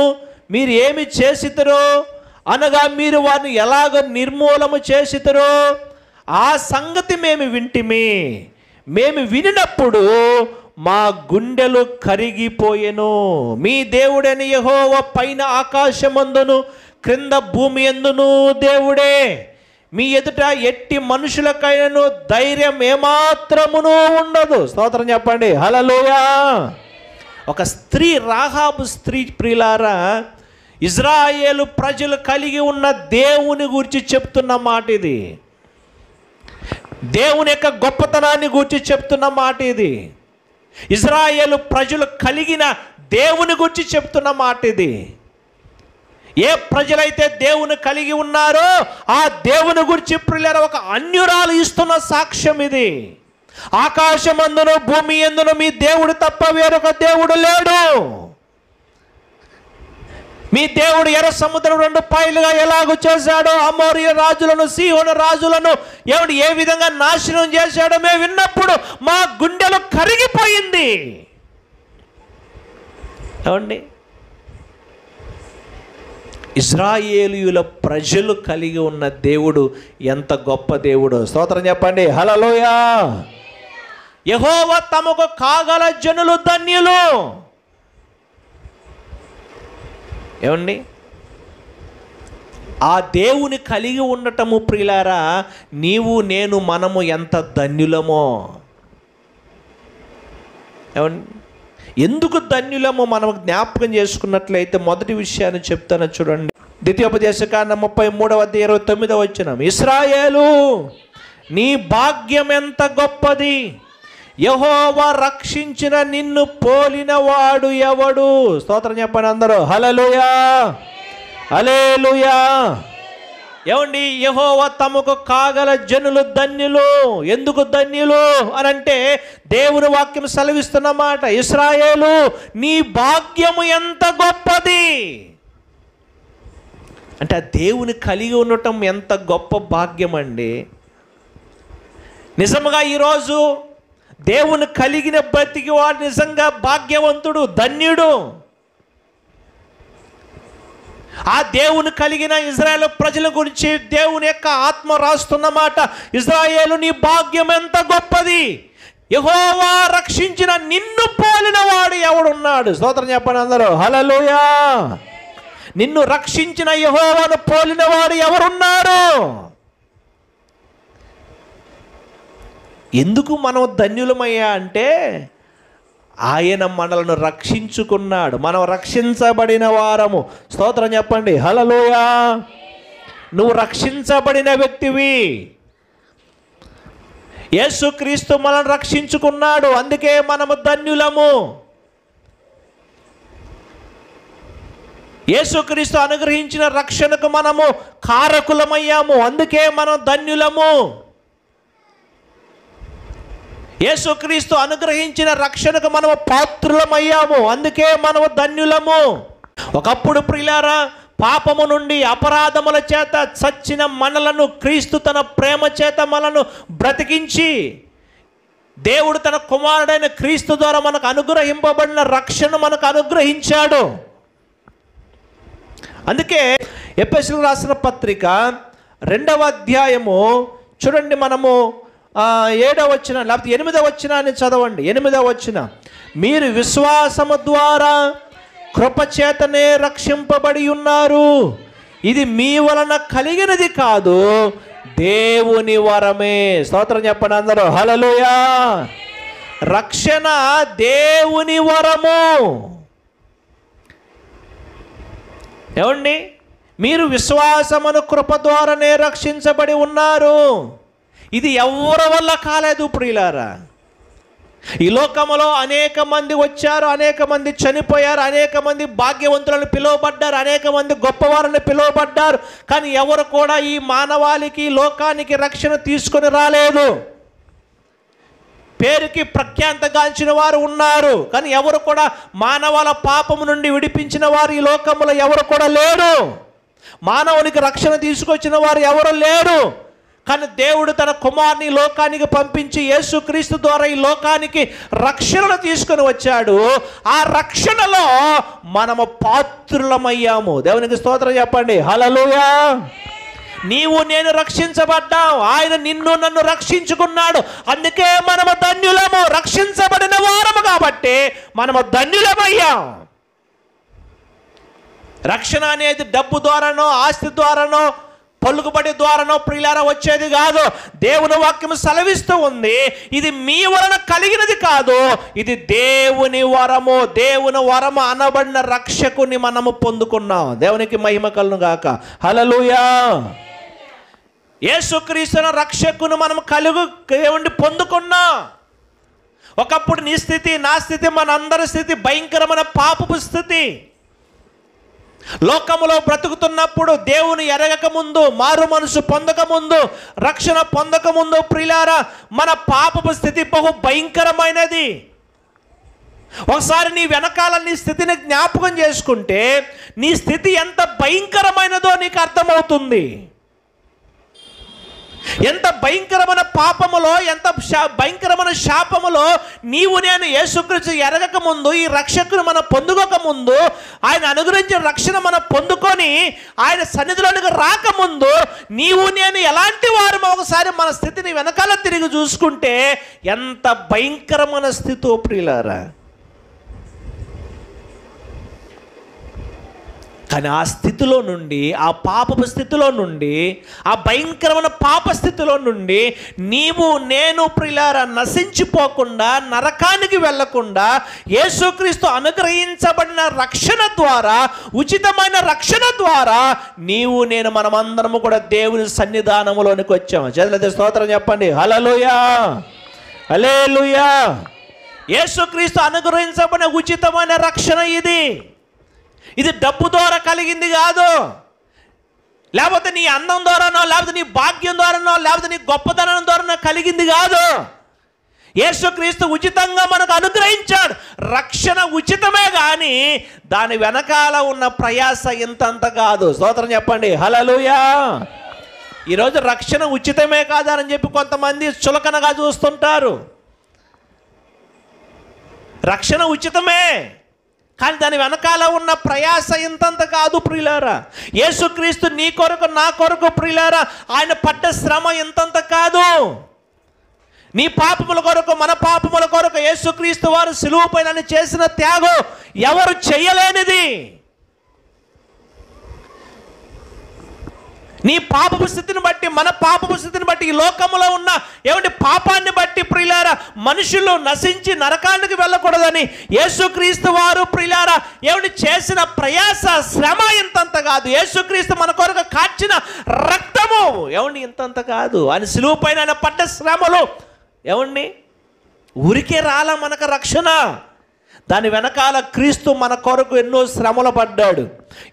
మీరు ఏమి చేసితరో, అనగా మీరు వారిని ఎలాగ నిర్మూలము చేసితరో ఆ సంగతి మేము వింటిమి. మేము వినినప్పుడు మా గుండెలు కరిగిపోయెను. మీ దేవుడైన యెహోవా పైన ఆకాశమందును క్రింద భూమి యందును దేవుడే. మీ ఎదుట ఎట్టి మనుషులకైనను ధైర్యం ఏమాత్రమును ఉండదు. స్తోత్రం చెప్పండి. హల్లెలూయా. ఒక స్త్రీ, రాహాబు స్త్రీ ప్రియులారా, ఇజ్రాయేలు ప్రజలు కలిగి ఉన్న దేవుని గురించి చెప్తున్న మాట ఇది. దేవుని యొక్క గొప్పతనాన్ని గూర్చి చెప్తున్న మాట ఇది. ఇశ్రాయేలు ప్రజలు కలిగిన దేవుని గురించి చెప్తున్న మాట ఇది. ఏ ప్రజలైతే దేవుని కలిగి ఉన్నారో ఆ దేవుని గురించి ప్రియులారా ఒక అన్యురాలు ఇస్తున్న సాక్ష్యం ఇది. ఆకాశమందును భూమి యందును మీ దేవుడు తప్ప వేరొక దేవుడు లేడు. మీ దేవుడు ఎర్ర సముద్రం 2 పాయలుగా ఎలాగో చేశాడో, అమోరియ రాజులను, సీహోను రాజులను ఏ విధంగా నాశనం చేశాడో మేము విన్నప్పుడు మా గుండెలు కరిగిపోయింది. ఏమండి, ఇశ్రాయేలీయుల ప్రజలు కలిగి ఉన్న దేవుడు ఎంత గొప్ప దేవుడు. స్తోత్రం చెప్పండి. హల్లెలూయా. యెహోవా తమకు కాగల జనులు ధన్యులు. ఏమండి, ఆ దేవుని కలిగి ఉండటము ప్రియులారా, నీవు నేను మనము ఎంత ధన్యులమో. ఏమండి, ఎందుకు ధన్యులమో మనం జ్ఞాపకం చేసుకున్నట్లయితే మొదటి విషయాన్ని చెప్తాను చూడండి. ద్వితీయోపదేశకాండం 33:29 ఇశ్రాయేలు నీ భాగ్యం ఎంత గొప్పది, యెహోవా రక్షించిన నిన్ను పోలిన వాడు ఎవడు. స్తోత్రం చెప్పండి అందరూ. హల్లెలూయా, హల్లెలూయా. ఏమండి, యెహోవా తమకు కాగల జనులు ధన్యులు. ఎందుకు ధన్యులు అనంటే దేవుని వాక్యం సెలవిస్తున్నమాట. ఇశ్రాయేలు నీ భాగ్యము ఎంత గొప్పది అంటే ఆ దేవుని కలిగి ఉండటం ఎంత గొప్ప భాగ్యం అండి. నిజంగా ఈరోజు దేవుని కలిగిన బ్రతికి వాడు నిజంగా భాగ్యవంతుడు, ధన్యుడు. ఆ దేవుని కలిగిన ఇశ్రాయేలు ప్రజల గురించి దేవుని యొక్క ఆత్మ రాస్తున్నమాట. ఇశ్రాయేలు నీ భాగ్యం ఎంత గొప్పది, యెహోవా రక్షించిన నిన్ను పోలిన వాడు ఎవడున్నాడు. స్తోత్రం చెప్పండి అందరూ. హల్లెలూయా. నిన్ను రక్షించిన యెహోవాను పోలిన వాడు ఎవరున్నారు? ఎందుకు మనం ధన్యులమయ్యా అంటే ఆయన మనలను రక్షించుకున్నాడు. మనం రక్షించబడిన వారము. స్తోత్రం చెప్పండి. హల్లెలూయా. నువ్వు రక్షించబడిన వ్యక్తివి. యేసుక్రీస్తు మనల్ని రక్షించుకున్నాడు, అందుకే మనము ధన్యులము. యేసుక్రీస్తు అనుగ్రహించిన రక్షణకు మనము కారకులమయ్యాము, అందుకే మనం ధన్యులము. యేసుక్రీస్తు అనుగ్రహించిన రక్షణకు మనము పాత్రులమయ్యాము, అందుకే మనము ధన్యులము. ఒకప్పుడు ప్రియులారా, పాపము నుండి అపరాధముల చేత చచ్చిన మనలను క్రీస్తు తన ప్రేమ చేత మనను బ్రతికించి దేవుడు తన కుమారుడైన క్రీస్తు ద్వారా మనకు అనుగ్రహింపబడిన రక్షణ మనకు అనుగ్రహించాడు. అందుకే ఎఫెసీయులకు రాసిన పత్రిక 2వ అధ్యాయము చూడండి, మనము 7వ వచనం లేకపోతే 8వ వచనాన్ని చదవండి. 8వ వచనం, మీరు విశ్వాసము ద్వారా కృపచేతనే రక్షింపబడి ఉన్నారు, ఇది మీ వలన కలిగినది కాదు, దేవుని వరమే. స్తోత్రం చెప్పండి అందరూ. హల్లెలూయా. రక్షణ దేవుని వరము. ఏమండి, మీరు విశ్వాసమును కృప ద్వారానే రక్షించబడి ఉన్నారు. ఇది ఎవరి వల్ల కాలేదు ప్రియులారా. ఈ లోకములో అనేక మంది వచ్చారు, అనేక మంది చనిపోయారు, అనేక మంది భాగ్యవంతులను పిలువబడ్డారు, అనేక మంది గొప్పవారిని పిలువబడ్డారు. కానీ ఎవరు కూడా ఈ మానవాళికి లోకానికి రక్షణ తీసుకొని రాలేదు. పేరుకి ప్రఖ్యాతగాంచిన వారు ఉన్నారు, కానీ ఎవరు కూడా మానవాల పాపము నుండి విడిపించిన వారు ఈ లోకములో ఎవరు కూడా లేరు. మానవునికి రక్షణ తీసుకొచ్చిన వారు ఎవరు లేరు. కానీ దేవుడు తన కుమారుని లోకానికి పంపించి యేసుక్రీస్తు ద్వారా ఈ లోకానికి రక్షణను తీసుకొని వచ్చాడు. ఆ రక్షణలో మనము పాత్రులమయ్యాము. దేవునికి స్తోత్రం చెప్పండి. హల్లెలూయా. నీవు నేను రక్షించబడ్డాం, ఆయన నిన్ను నన్ను రక్షించుకున్నాడు, అందుకే మనము ధన్యులము. రక్షించబడిన వారము కాబట్టి మనము ధన్యులమయ్యాం. రక్షణ అనేది డబ్బు ద్వారానో ఆస్తి ద్వారానో పలుకుబడి ద్వారానో ప్రియులారా వచ్చేది కాదు. దేవుని వాక్యం సెలవిస్తూ ఉంది, ఇది మీ వలన కలిగినది కాదు, ఇది దేవుని వరము. దేవుని వరము అనబడిన రక్షకుని మనము పొందుకున్నాం. దేవునికి మహిమ కలుగును గాక. హల్లెలూయా. యేసుక్రీస్తును రక్షకును మనం పొందుకున్నాం. ఒకప్పుడు నీ స్థితి, నా స్థితి, మనందరి స్థితి భయంకరమైన పాపపు స్థితి. లోకములో బ్రతుకుతున్నప్పుడు దేవుని ఎరగక ముందు, మారు మనసు పొందక ముందు, రక్షణ పొందక ముందు ప్రియులారా, మన పాపపు స్థితి బహు భయంకరమైనది. ఒకసారి నీ వెనకాల నీ స్థితిని జ్ఞాపకం చేసుకుంటే నీ స్థితి ఎంత భయంకరమైనదో నీకు అర్థమవుతుంది. ఎంత భయంకరమైన పాపములో, ఎంత భయంకరమైన శాపములో నీవు నేను యేసుక్రీస్తు ఎరగక ముందు, ఈ రక్షకుని మనం పొందుకోక ముందు, ఆయన అనుగ్రహించిన రక్షణ మనం పొందుకొని ఆయన సన్నిధిలోనికి రాకముందు నీవు నేను ఎలాంటి వారు ఒకసారి మన స్థితిని వెనకాల తిరిగి చూసుకుంటే ఎంత భయంకరమైన స్థితో ప్రియులారా. కానీ ఆ స్థితిలో నుండి, ఆ పాపపు స్థితిలో నుండి, ఆ భయంకరమైన పాప స్థితిలో నుండి నీవు నేను ప్రియులారా నశించిపోకుండా, నరకానికి వెళ్ళకుండా యేసుక్రీస్తు అనుగ్రహించబడిన రక్షణ ద్వారా, ఉచితమైన రక్షణ ద్వారా నీవు నేను మనమందరము కూడా దేవుని సన్నిధానములోనికి వచ్చాము. చేతులెత్తి స్తోత్రం చెప్పండి. హల్లెలూయా, హల్లెలూయా. యేసుక్రీస్తు అనుగ్రహించబడిన ఉచితమైన రక్షణ ఇది డబ్బు ద్వారా కలిగింది కాదు, లేకపోతే నీ అందం ద్వారానో, లేకపోతే నీ భాగ్యం ద్వారానో, లేకపోతే నీ గొప్పతనం ద్వారానో కలిగింది కాదు. యేసుక్రీస్తు ఉచితంగా మనకు అనుగ్రహించాడు. రక్షణ ఉచితమే కానీ దాని వెనకాల ఉన్న ప్రయాస ఇంతంత కాదు. స్తోత్రం చెప్పండి. హల్లెలూయా. ఈరోజు రక్షణ ఉచితమే కాదని చెప్పి కొంతమంది చులకనగా చూస్తుంటారు. రక్షణ ఉచితమే కానీ దాని వెనకాల ఉన్న ప్రయాస ఇంతంత కాదు ప్రియులారా. యేసుక్రీస్తు నీ కొరకు, నా కొరకు ప్రియులారా, ఆయన పడ్డ శ్రమ ఇంతంత కాదు. నీ పాపముల కొరకు, మన పాపముల కొరకు యేసుక్రీస్తు వారు సిలువ పైన చేసిన త్యాగం ఎవరు చేయలేనిది. నీ పాపపు స్థితిని బట్టి, మన పాపపు స్థితిని బట్టి, ఈ లోకములో ఉన్న పాపాన్ని బట్టి ప్రియులారా మనుషులు నశించి నరకానికి వెళ్ళకూడదని యేసుక్రీస్తు వారు ప్రియులారా చేసిన ప్రయాస, శ్రమ ఇంతంత కాదు. యేసుక్రీస్తు మన కొరకు కార్చిన రక్తము ఇంతంత కాదు. ఆయన సిలువ పైన ఆయన పడ్డ శ్రమలు ఊరికే రాలా మనకు రక్షణ. దాని వెనకాల క్రీస్తు మన కొరకు ఎన్నో శ్రమలు పడ్డాడు,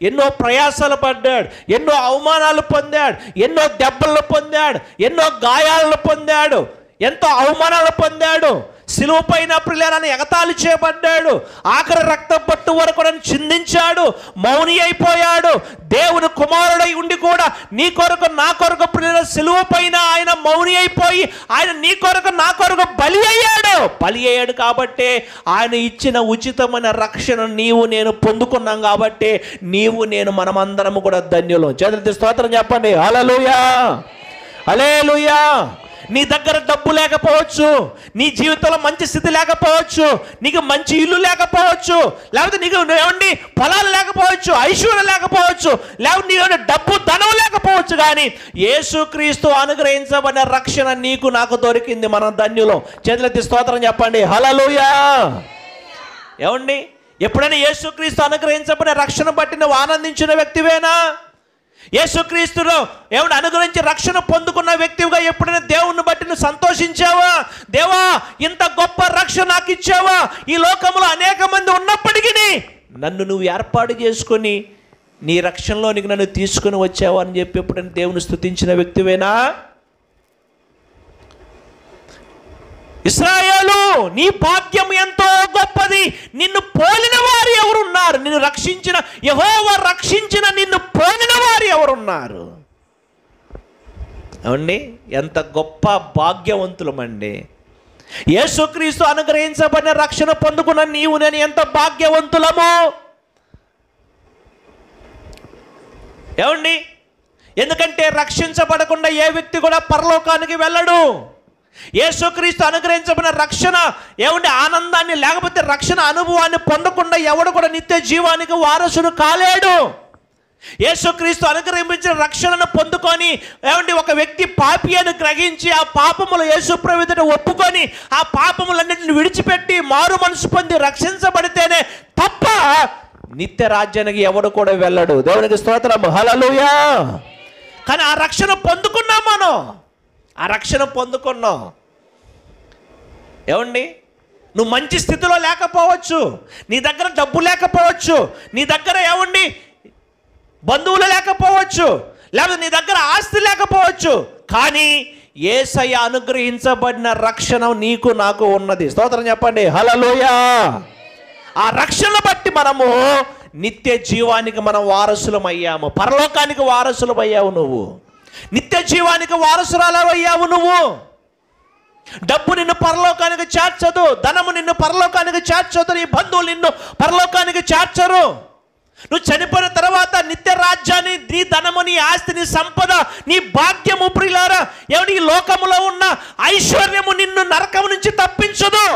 ఎన్నో ప్రయాసాలు పడ్డాడు, ఎన్నో అవమానాలు పొందాడు, ఎన్నో దెబ్బలు పొందాడు, ఎన్నో గాయాలను పొందాడు, ఎంతో అవమానాలు పొందాడు. సిలువ పైన ప్రియులారా ఎగతాళి చేయబడ్డాడు. ఆఖరి రక్త పట్టు వరకు చిందించాడు, మౌని అయిపోయాడు. దేవుని కుమారుడై ఉండి కూడా నీ కొరకు, నా కొరకు ప్రియులారా సిలువ పైన ఆయన మౌని అయిపోయి ఆయన నీ కొరకు, నా కొరకు బలి అయ్యాడు. కాబట్టి ఆయన ఇచ్చిన ఉచితమైన రక్షణ నీవు నేను పొందుకున్నాం. కాబట్టి నీవు నేను మనమందరము కూడా ధన్యులు. చేతులెత్తి స్తోత్రం చెప్పండి. హల్లెలూయా, హల్లెలూయా. నీ దగ్గర డబ్బు లేకపోవచ్చు, నీ జీవితంలో మంచి స్థితి లేకపోవచ్చు, నీకు మంచి ఇల్లు లేకపోవచ్చు, లేకపోతే నీకు పొలాలు లేకపోవచ్చు, ఐశ్వర్యం లేకపోవచ్చు, లేకపోతే నీకు డబ్బు ధనం లేకపోవచ్చు, కానీ యేసుక్రీస్తు అనుగ్రహించబడిన రక్షణ నీకు నాకు దొరికింది. మనం ధన్యులం. చేతులెత్తి స్తోత్రం చెప్పండి. హల్లెలూయా. ఎప్పుడైనా యేసుక్రీస్తు అనుగ్రహించబడిన రక్షణ బట్టి నువ్వు ఆనందించిన వ్యక్తివేనా? యేసుక్రీస్తును అనుగ్రహించి రక్షణ పొందుకున్న వ్యక్తిగా ఎప్పుడైనా దేవుణ్ణి బట్టి నువ్వు సంతోషించావా? దేవా ఇంత గొప్ప రక్షణ నాకు ఇచ్చావా? ఈ లోకంలో అనేక మంది ఉన్నప్పటికీ నన్ను నువ్వు ఏర్పాటు చేసుకొని నీ రక్షణలోనికి నన్ను తీసుకుని వచ్చావా అని చెప్పి ఎప్పుడైనా దేవుని స్తుతించిన వ్యక్తివేనా? ఇశ్రాయేలు నీ భాగ్యం ఎంతో గొప్పది, నిన్ను పోలిన వారు ఎవరున్నారు? నిన్ను రక్షించిన యెహోవా రక్షించిన నిన్ను పోలిన వారు ఎవరున్నారు? ఎంత గొప్ప భాగ్యవంతులమండి. యేసుక్రీస్తు అనుగ్రహించబడిన రక్షణ పొందుకున్న నీవు నేను ఎంత భాగ్యవంతులము. ఎందుకంటే రక్షించబడకుండా ఏ వ్యక్తి కూడా పరలోకానికి వెళ్ళడు. యేసుక్రీస్తు అనుగ్రహించబడిన రక్షణ ఆనందాన్ని, లేకపోతే రక్షణ అనుభవాన్ని పొందకుండా ఎవడు కూడా నిత్య జీవానికి వారసుడు కాలేడు. యేసుక్రీస్తు అనుగ్రహించిన రక్షణను పొందుకొని ఒక వ్యక్తి పాపి అని గ్రహించి ఆ పాపములు యేసుప్రభువు ఎదుట ఒప్పుకొని ఆ పాపములన్నింటిని విడిచిపెట్టి మారు మనసు పొంది రక్షించబడితేనే తప్ప నిత్య రాజ్యానికి ఎవడు కూడా వెళ్ళడు. దేవునికి స్తోత్రం. హల్లెలూయా. కానీ ఆ రక్షణ పొందుకున్నాం మనం, ఆ రక్షణ పొందుకున్నాం. ఏమండి, నువ్వు మంచి స్థితిలో లేకపోవచ్చు, నీ దగ్గర డబ్బు లేకపోవచ్చు, నీ దగ్గర ఏమండి బంధువులు లేకపోవచ్చు, లేకపోతే నీ దగ్గర ఆస్తి లేకపోవచ్చు, కానీ యేసయ్య అనుగ్రహించబడిన రక్షణ నీకు నాకు ఉన్నది. స్తోత్రం చెప్పండి, హల్లెలూయా. ఆ రక్షణ బట్టి మనము నిత్య జీవానికి మనం వారసులం అయ్యాము, పరలోకానికి వారసులం అయ్యావు నువ్వు, నిత్య జీవానికి వారసురాలు అయ్యావు నువ్వు. డబ్బు నిన్ను పరలోకానికి చేర్చదు, ధనము నిన్ను పరలోకానికి చేర్చదు, నీ బంధువులు నిన్ను పరలోకానికి చేర్చరు. నువ్వు చనిపోయిన తర్వాత నిత్య రాజ్యాన్ని, నీ ధనము, నీ ఆస్తి, నీ సంపద, నీ భాగ్యము ప్రియులారా, ఎవరి ఈ లోకములో ఉన్న ఐశ్వర్యము నిన్ను నరకము నుంచి తప్పించదు.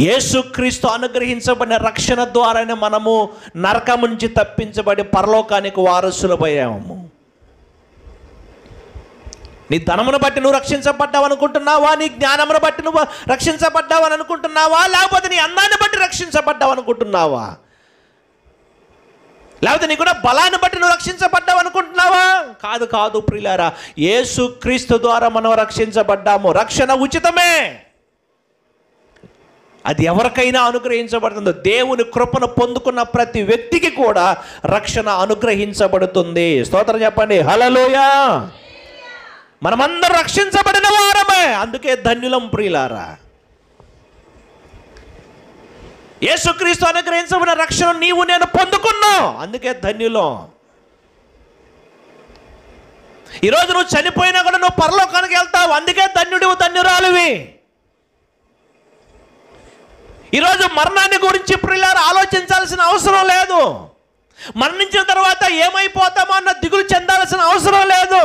యేసుక్రీస్తు అనుగ్రహించబడిన రక్షణ ద్వారానే మనము నరకం నుంచి తప్పించబడి పరలోకానికి వారసులమయ్యాము. నీ ధనమును బట్టి నువ్వు రక్షించబడ్డావు అనుకుంటున్నావా? నీ జ్ఞానమును బట్టి నువ్వు రక్షించబడ్డావు అని అనుకుంటున్నావా? లేకపోతే నీ అందాన్ని బట్టి రక్షించబడ్డావు అనుకుంటున్నావా? లేకపోతే నీ కూడా బలాన్ని బట్టి నువ్వు రక్షించబడ్డావు అనుకుంటున్నావా? కాదు కాదు ప్రియులారా, యేసుక్రీస్తు ద్వారా మనం రక్షించబడ్డాము. రక్షణ ఉచితమే, అది ఎవరికైనా అనుగ్రహించబడుతుంది. దేవుని కృపను పొందుకున్న ప్రతి వ్యక్తికి కూడా రక్షణ అనుగ్రహించబడుతుంది. స్తోత్రం చెప్పండి, హల్లెలూయా. మనమందరం రక్షించబడిన వారమే, అందుకే ధన్యులం ప్రియులారా. యేసుక్రీస్తు అనుగ్రహించబడిన రక్షణ నీవు నేను పొందుకున్నావు, అందుకే ధన్యులం. ఈరోజు నువ్వు చనిపోయినా కూడా నువ్వు పరలోకానికి వెళ్తావు, అందుకే ధన్యుడివి, ధన్యురాలివి. ఈరోజు మరణాన్ని గురించి ప్రియులారా ఆలోచించాల్సిన అవసరం లేదు. మరణించిన తర్వాత ఏమైపోతామో అన్న దిగులు చెందాల్సిన అవసరం లేదు.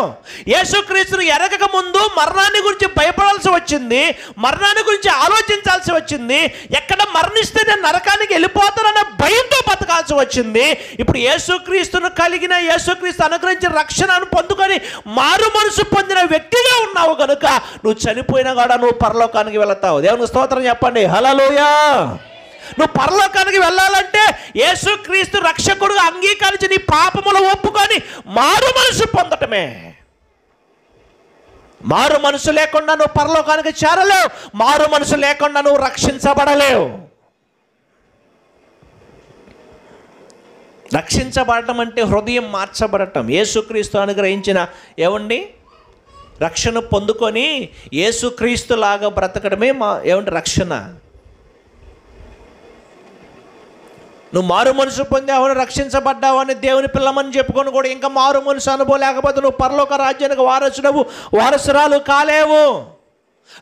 యేసుక్రీస్తును ఎరగక ముందు మరణాన్ని గురించి భయపడాల్సి వచ్చింది, మరణాన్ని గురించి ఆలోచించాల్సి వచ్చింది. ఎక్కడ మరణిస్తే నేను నరకానికి వెళ్ళిపోతానన్న భయంతో బతకాల్సి వచ్చింది. ఇప్పుడు యేసుక్రీస్తును కలిగిన, యేసుక్రీస్తు అనుగ్రహించిన రక్షణను పొందుకొని మారు మనసు పొందిన వ్యక్తిగా ఉన్నావు కనుక నువ్వు చనిపోయినా కూడా నువ్వు పరలోకానికి వెళతావు. దేవుని స్తోత్రం చెప్పండి, హల్లెలూయా. నువ్వు పరలోకానికి వెళ్ళాలంటే యేసుక్రీస్తు రక్షకుడుగా అంగీకరించి నీ పాపములు ఒప్పుకొని మారు మనసు పొందటమే. మారు మనసు లేకుండా నువ్వు పరలోకానికి చేరలేవు, మారు మనసు లేకుండా నువ్వు రక్షించబడలేవు. రక్షించబడటం అంటే హృదయం మార్చబడటం. యేసుక్రీస్తు అనుగ్రహించిన ఏమండి రక్షణ పొందుకొని యేసుక్రీస్తు లాగా బ్రతకడమే ఏమంటే రక్షణ. నువ్వు మారు మనసు పొందావని, రక్షించబడ్డావని, దేవుని పిల్లమని చెప్పుకొని కూడా ఇంకా మారు మనసు అనుభవం లేకపోతే నువ్వు పరలోక రాజ్యానికి వారసుడవు, వారసురాలు కాలేవు.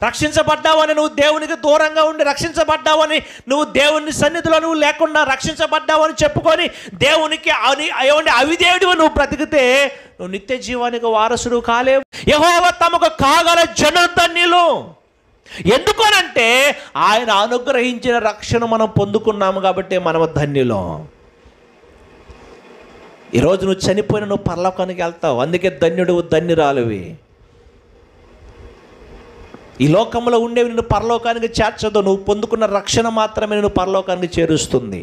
రక్షించబడ్డావని నువ్వు దేవునికి దూరంగా ఉండి, రక్షించబడ్డావని నువ్వు దేవుని సన్నిధిలో నువ్వు లేకుండా రక్షించబడ్డావని చెప్పుకొని దేవునికి అవిధేయుడివి నువ్వు బ్రతికితే నువ్వు నిత్య జీవానికి వారసుడు కాలేవు. యెహోవా తమకు కాగల జనులు ధన్యులు. ఎందుకనంటే ఆయన అనుగ్రహించిన రక్షణ మనం పొందుకున్నాము కాబట్టి మనము ధన్యులం. ఈరోజు నువ్వు చనిపోయిన నువ్వు పరలోకానికి వెళ్తావు, అందుకే ధన్యుడు, ధన్యురాలువి. ఈ లోకంలో ఉండేవి నిన్ను పరలోకానికి చేర్చదు. నువ్వు పొందుకున్న రక్షణ మాత్రమే నిన్ను పరలోకానికి చేరుస్తుంది.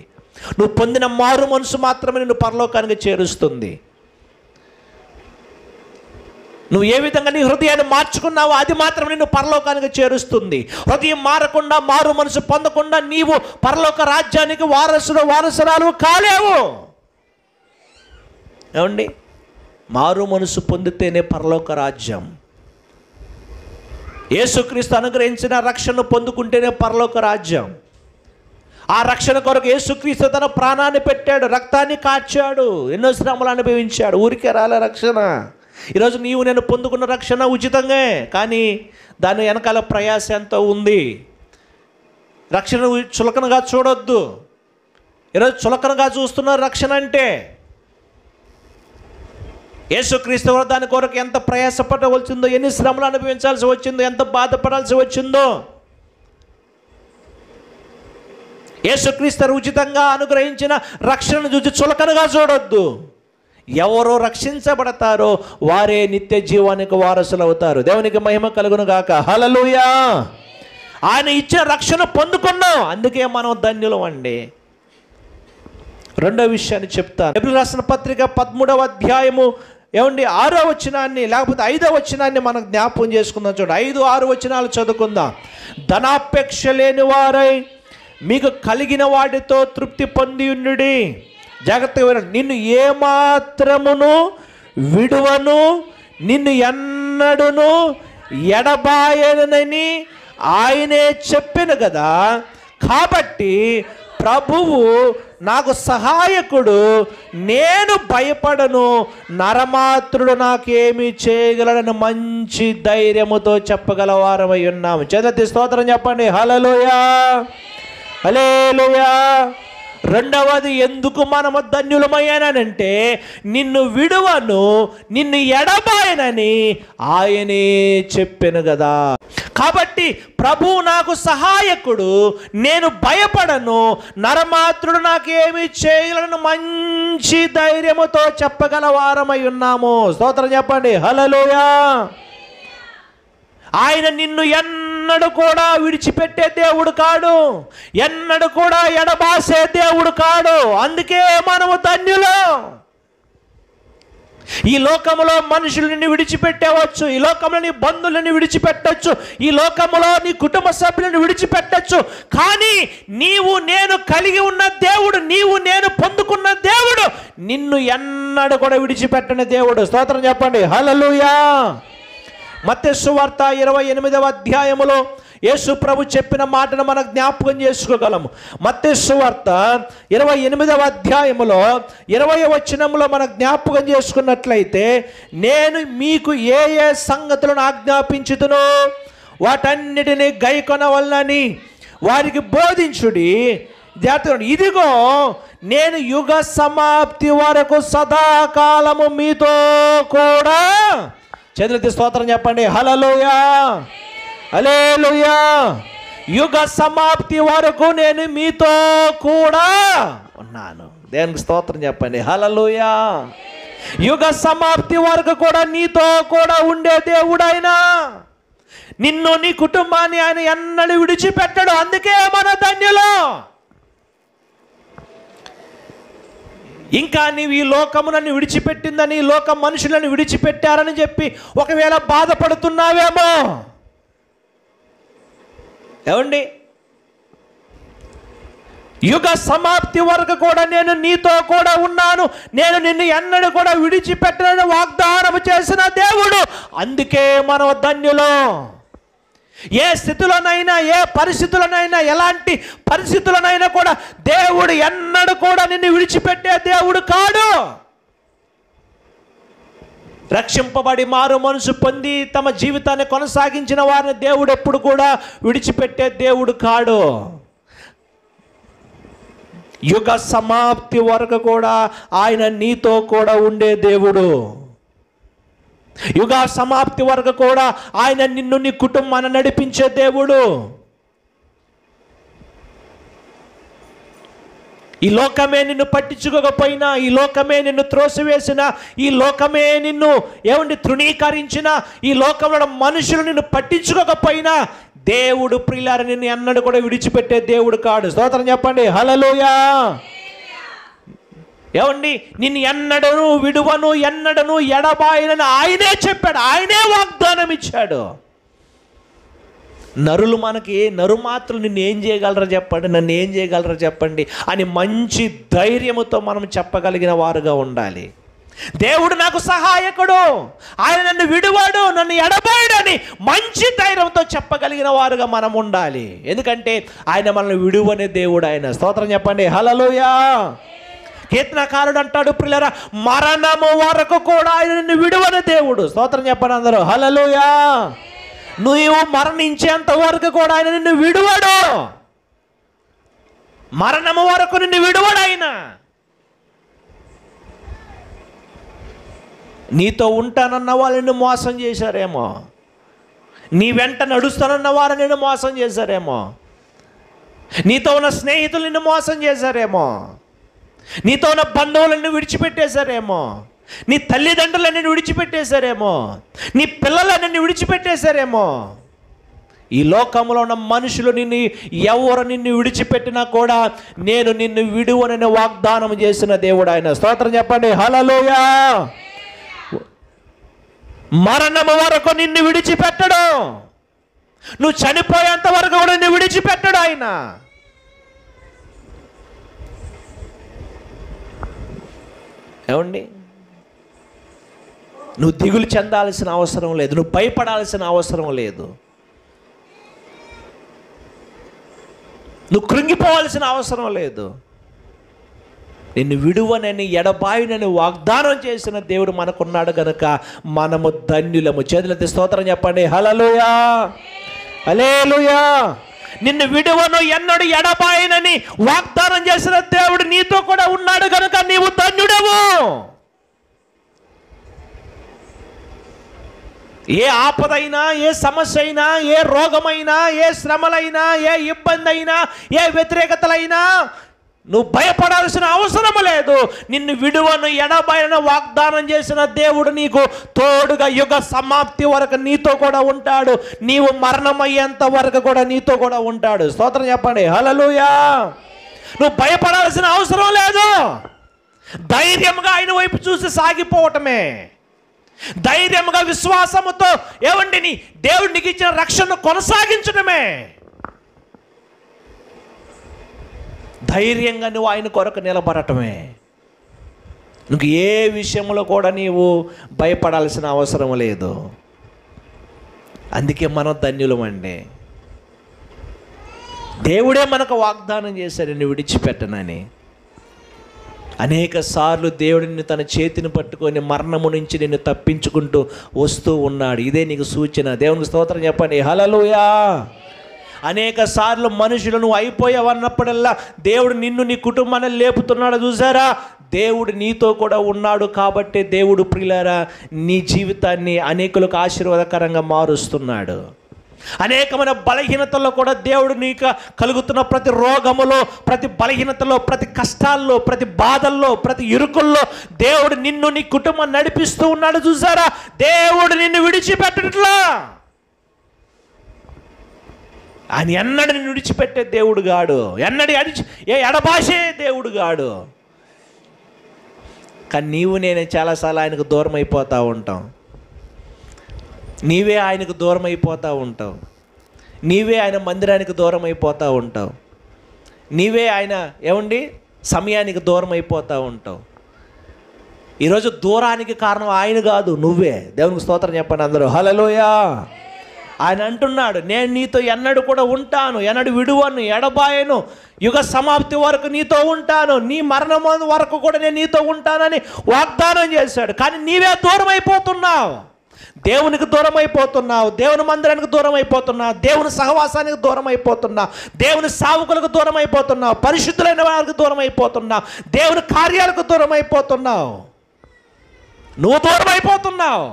నువ్వు పొందిన మారు మనసు మాత్రమే నిన్ను పరలోకానికి చేరుస్తుంది. నువ్వు ఏ విధంగా నీ హృదయాన్ని మార్చుకున్నావో అది మాత్రం నిన్ను పరలోకానికి చేరుస్తుంది. హృదయం మారకుండా, మారు మనసు పొందకుండా నీవు పరలోక రాజ్యానికి వారసురాలు కాలేవు. ఏమండి, మారు మనసు పొందితేనే పరలోక రాజ్యం. యేసుక్రీస్తు అనుగ్రహించిన రక్షణ పొందుకుంటేనే పరలోక రాజ్యం. ఆ రక్షణ కొరకు యేసుక్రీస్తు తన ప్రాణాన్ని పెట్టాడు, రక్తాన్ని కార్చాడు, ఎన్నో శ్రమలు అనుభవించాడు. ఊరికే రాలే రక్షణ. ఈరోజు నీవు నేను పొందుకున్న రక్షణ ఉచితంగా, కానీ దాని వెనకాల ప్రయాస ఎంతో ఉంది. రక్షణ చులకనగా చూడొద్దు. ఈరోజు చులకనగా చూస్తున్నారు రక్షణ అంటే. యేసుక్రీస్తు దాని కొరకు ఎంత ప్రయాసపడవలసిందో, ఎన్ని శ్రమలు అనుభవించాల్సి వచ్చిందో, ఎంత బాధపడాల్సి వచ్చిందో. యేసుక్రీస్తు ఉచితంగా అనుగ్రహించిన రక్షణను చూసి చులకనగా చూడొద్దు. ఎవరో రక్షించబడతారో వారే నిత్య జీవానికి వారసులు అవుతారు. దేవునికి మహిమ కలుగును గాక, హల్లెలూయా. ఆయన ఇచ్చిన రక్షణ పొందుకున్నాం, అందుకే మనం ధన్యులం అండి. రెండో విషయాన్ని చెప్తాను. హెబ్రీయులకు రాసిన పత్రిక 13వ అధ్యాయము 6వ వచనాన్ని లేకపోతే 5వ వచనాన్ని మనం జ్ఞాపకం చేసుకుందాం. చూడండి, 5, 6 వచనాలు చదువుకుందాం. ధనాపేక్ష లేని వారై మీకు కలిగిన వాటితో తృప్తి పొంది ఉండుడి. జాగ్రత్తగా వినండి. నిన్ను ఏమాత్రమును విడువను, నిన్ను ఎన్నడును ఎడబాయనని ఆయనే చెప్పాను కదా. కాబట్టి ప్రభువు నాకు సహాయకుడు, నేను భయపడను, నరమాత్రుడు నాకేమి చేయగలడని మంచి ధైర్యముతో చెప్పగలవారమై ఉన్నాము. చేతులెత్తి స్తోత్రం చెప్పండి. హల్లెలూయా, హల్లెలూయా. రెండవది, ఎందుకు మనము ధన్యులమయ్యానంటే నిన్ను విడువను, నిన్ను ఎడబాయనని ఆయనే చెప్పెను కదా. కాబట్టి ప్రభువు నాకు సహాయకుడు, నేను భయపడను, నరమాత్రుడు నాకేమి చేయగలను మంచి ధైర్యముతో చెప్పగల వారమై ఉన్నాము. స్తోత్రం చెప్పండి. హల్లెలూయా. ఆయన నిన్ను ఎన్నడూ కూడా విడిచిపెట్టే దేవుడు కాడు, ఎన్నడూ కూడా ఎడబాసే దేవుడు కాడు. అందుకే మనము ధన్యులు. ఈ లోకములో మనుషులు నిన్ను విడిచిపెట్టవచ్చు, ఈ లోకంలో నీ బంధువులను విడిచిపెట్టచ్చు, ఈ లోకములో నీ కుటుంబ సభ్యులను విడిచిపెట్టచ్చు. కానీ నీవు నేను కలిగి ఉన్న దేవుడు, నీవు నేను పొందుకున్న దేవుడు నిన్ను ఎన్నడూ కూడా విడిచిపెట్టని దేవుడు. స్తోత్రం చెప్పండి. హల్లెలూయా. మత్తయి సువార్త 28వ అధ్యాయములో యేసు ప్రభు చెప్పిన మాటను మనం జ్ఞాపకం చేసుకోగలము. మత్తయి సువార్త 28వ అధ్యాయములో 20వ వచనంలో మనం జ్ఞాపకం చేసుకున్నట్లయితే, నేను మీకు ఏ ఏ సంగతులను ఆజ్ఞాపించుదునో వాటన్నిటినీ గైకొనవలనని వారికి బోధించుడి. ఇదిగో నేను యుగ సమాప్తి వరకు సదాకాలము మీతో కూడా. చేతులెత్తి స్తోత్రం చెప్పండి. హల్లెలూయా, హల్లెలూయా. యుగ సమాప్తి వరకు నేను మీతో కూడా ఉన్నాను. దేవునికి స్తోత్రం చెప్పండి. హల్లెలూయా. యుగ సమాప్తి వరకు కూడా నీతో కూడా ఉండే దేవుడు ఆయన. నిన్ను నీ కుటుంబాన్ని ఆయన ఎన్నడూ విడిచిపెట్టడు. అందుకే మన ధన్యులు. ఇంకా నీవు ఈ లోకము నన్ను విడిచిపెట్టిందని, ఈ లోకం మనుషులను విడిచిపెట్టారని చెప్పి ఒకవేళ బాధపడుతున్నావేమో. ఏమండి, యుగ సమాప్తి వరకు కూడా నేను నీతో కూడా ఉన్నాను, నేను నిన్ను ఎన్నడూ కూడా విడిచిపెట్టనని వాగ్దానం చేసిన దేవుడు. అందుకే మనం ధన్యులు. ఏ స్థితిలోనైనా, ఏ పరిస్థితులనైనా, ఎలాంటి పరిస్థితులనైనా కూడా దేవుడు ఎన్నడూ కూడా నిన్ను విడిచిపెట్టే దేవుడు కాడు. రక్షింపబడి మారు మనసు పొంది తమ జీవితాన్ని కొనసాగించిన వారిని దేవుడు ఎప్పుడు కూడా విడిచిపెట్టే దేవుడు కాడు. యుగ సమాప్తి వరకు కూడా ఆయన నీతో కూడా ఉండే దేవుడు. యుగ సమాప్తి వరకు కూడా ఆయన నిన్ను నీ కుటుంబాన్ని నడిపించే దేవుడు. ఈ లోకమే నిన్ను పట్టించుకోకపోయినా, ఈ లోకమే నిన్ను త్రోసివేసిన, ఈ లోకమే నిన్ను తృణీకరించిన, ఈ లోకంలో మనుషులు నిన్ను పట్టించుకోకపోయినా దేవుడు ప్రియులారా నిన్ను ఎన్నడూ కూడా విడిచిపెట్టే దేవుడు కాడు. స్తోత్రం చెప్పండి. హల్లెలూయా. నిన్ను ఎన్నడను విడువను, ఎన్నడను ఎడబాయనని ఆయనే చెప్పాడు, ఆయనే వాగ్దానం ఇచ్చాడు. నరు మాత్రం నిన్ను ఏం చేయగలరా చెప్పండి, నన్ను ఏం చేయగలరా చెప్పండి అని మంచి ధైర్యముతో మనం చెప్పగలిగిన వారుగా ఉండాలి. దేవుడు నాకు సహాయకుడు, ఆయన నన్ను విడువాడు, నన్ను ఎడబాయడని మంచి ధైర్యంతో చెప్పగలిగిన వారుగా మనం ఉండాలి. ఎందుకంటే ఆయన మనల్ని విడువనే దేవుడు ఆయన. స్తోత్రం చెప్పండి. హల్లెలూయా. కీర్తనకారుడు అంటాడు, ప్రియులారా, మరణము వరకు కూడా ఆయన నిన్ను విడువని దేవుడు. స్తోత్రం చెప్పండి అందరూ. హల్లెలూయా. నువ్వు మరణించేంత వరకు కూడా ఆయన నిన్ను విడువడు. మరణము వరకు నిన్ను విడువడు ఆయన. నీతో ఉంటానన్న వాళ్ళు నిన్ను మోసం చేశారేమో, నీ వెంట నడుస్తానన్న వారు నిన్ను మోసం చేశారేమో, నీతో ఉన్న స్నేహితులు నిన్ను మోసం చేశారేమో, నీతో ఉన్న బంధువులను విడిచిపెట్టేశారేమో, నీ తల్లిదండ్రులను విడిచిపెట్టేశారేమో, నీ పిల్లలను విడిచిపెట్టేశారేమో. ఈ లోకంలో ఉన్న మనుషులు ఎవరు నిన్ను విడిచిపెట్టినా కూడా నేను నిన్ను విడువనని వాగ్దానం చేసిన దేవుడు ఆయన. స్తోత్రం చెప్పండి. హల్లెలూయా. మరణము వరకు నిన్ను విడిచిపెట్టడు. నువ్వు చనిపోయేంత వరకు కూడా నిన్ను విడిచిపెట్టడు ఆయన. ఏమండి, నువ్వు దిగులు చెందాల్సిన అవసరం లేదు, నువ్వు భయపడాల్సిన అవసరం లేదు, నువ్వు కృంగిపోవాల్సిన అవసరం లేదు. నిన్ను విడువనని ఎడబాయునని వాగ్దానం చేసిన దేవుడు మనకున్నాడు కనుక మనము ధన్యులము. చేతులెత్తి స్తోత్రం చెప్పండి. హల్లెలూయా, హల్లెలూయా. నిన్ను విడువను ఎన్నడు ఎడబాయనని వాగ్దానం చేసిన దేవుడు నీతో కూడా ఉన్నాడు కనుక నీవు ధన్యుడవు. ఏ ఆపదైనా, ఏ సమస్య అయినా, ఏ రోగమైనా, ఏ శ్రమలైనా, ఏ ఇబ్బంది అయినా, ఏ వ్యతిరేకతలైనా నువ్వు భయపడాల్సిన అవసరం లేదు. నిన్ను విడువను ఎడబాయన వాగ్దానం చేసిన దేవుడు నీకు తోడుగా యుగ సమాప్తి వరకు నీతో కూడా ఉంటాడు. నీవు మరణమయ్యేంత వరకు కూడా నీతో కూడా ఉంటాడు. స్తోత్రం చెప్పండి. హల్లెలూయా. నువ్వు భయపడాల్సిన అవసరం లేదు. ధైర్యంగా ఆయన వైపు చూసి సాగిపోవటమే, ధైర్యంగా విశ్వాసముతో ఏవండి దేవుడు నీకు ఇచ్చిన రక్షణను కొనసాగించడమే. ధైర్యంగా నువ్వు ఆయన కొరకు నిలబడటమే. నువ్వు ఏ విషయంలో కూడా నీవు భయపడాల్సిన అవసరం లేదు. అందుకే మనం ధన్యులమండి. దేవుడే మనకు వాగ్దానం చేశాడు నిన్ను విడిచిపెట్టనని. అనేక సార్లు దేవుడు నిన్ను తన చేతిని పట్టుకొని మరణము నుంచి నిన్ను తప్పించుకుంటూ వస్తూ ఉన్నాడు. ఇదే నీకు సూచన. దేవునికి స్తోత్రం చెప్పండి. హల్లెలూయా. అనేక సార్లు మనుషులు నువ్వు అయిపోయావన్నప్పుడల్లా దేవుడు నిన్ను, నీ కుటుంబాన్ని లేపుతున్నాడు. చూసారా, దేవుడు నీతో కూడా ఉన్నాడు కాబట్టి దేవుడు ప్రియులారా నీ జీవితాన్ని అనేకులకు ఆశీర్వాదకరంగా మారుస్తున్నాడు. అనేకమైన బలహీనతల్లో కూడా దేవుడు నీకు కలుగుతున్న ప్రతి రోగములో, ప్రతి బలహీనతలో, ప్రతి కష్టాల్లో, ప్రతి బాధల్లో, ప్రతి ఇరుకుల్లో దేవుడు నిన్ను, నీ కుటుంబాన్ని నడిపిస్తూ ఉన్నాడు. చూసారా, దేవుడు నిన్ను విడిచిపెట్టట్లా. ఆయన ఎన్నడూ నిన్ను విడిచిపెట్టే దేవుడు గాడు, ఎన్నడూ ఎడబాసే దేవుడు గాడు. కానీ నీవు నేనే చాలాసార్లు ఆయనకు దూరం అయిపోతూ ఉంటాం. నీవే ఆయనకు దూరం అయిపోతూ ఉంటావు. నీవే ఆయన మందిరానికి దూరం అయిపోతూ ఉంటావు. నీవే ఆయన సమయానికి దూరం అయిపోతూ ఉంటావు. ఈరోజు దూరానికి కారణం ఆయన కాదు, నువ్వే. దేవునికి స్తోత్రం చెప్పండి అందరూ. హల్లెలూయా. ఆయన అంటున్నాడు, నేను నీతో ఎన్నడూ కూడా ఉంటాను, ఎన్నడూ విడువను, ఎడబాయను, యుగ సమాప్తి వరకు నీతో ఉంటాను, నీ మరణం వరకు కూడా నేను నీతో ఉంటానని వాగ్దానం చేశాడు. కానీ నీవే దూరం అయిపోతున్నావు. దేవునికి దూరం అయిపోతున్నావు, దేవుని మందిరానికి దూరం అయిపోతున్నావు, దేవుని సహవాసానికి దూరం అయిపోతున్నావు, దేవుని సేవకులకు దూరం అయిపోతున్నావు, పరిశుద్ధులైన వారికి దూరం అయిపోతున్నావు, దేవుని కార్యాలకు దూరం అయిపోతున్నావు. నువ్వు దూరం అయిపోతున్నావు.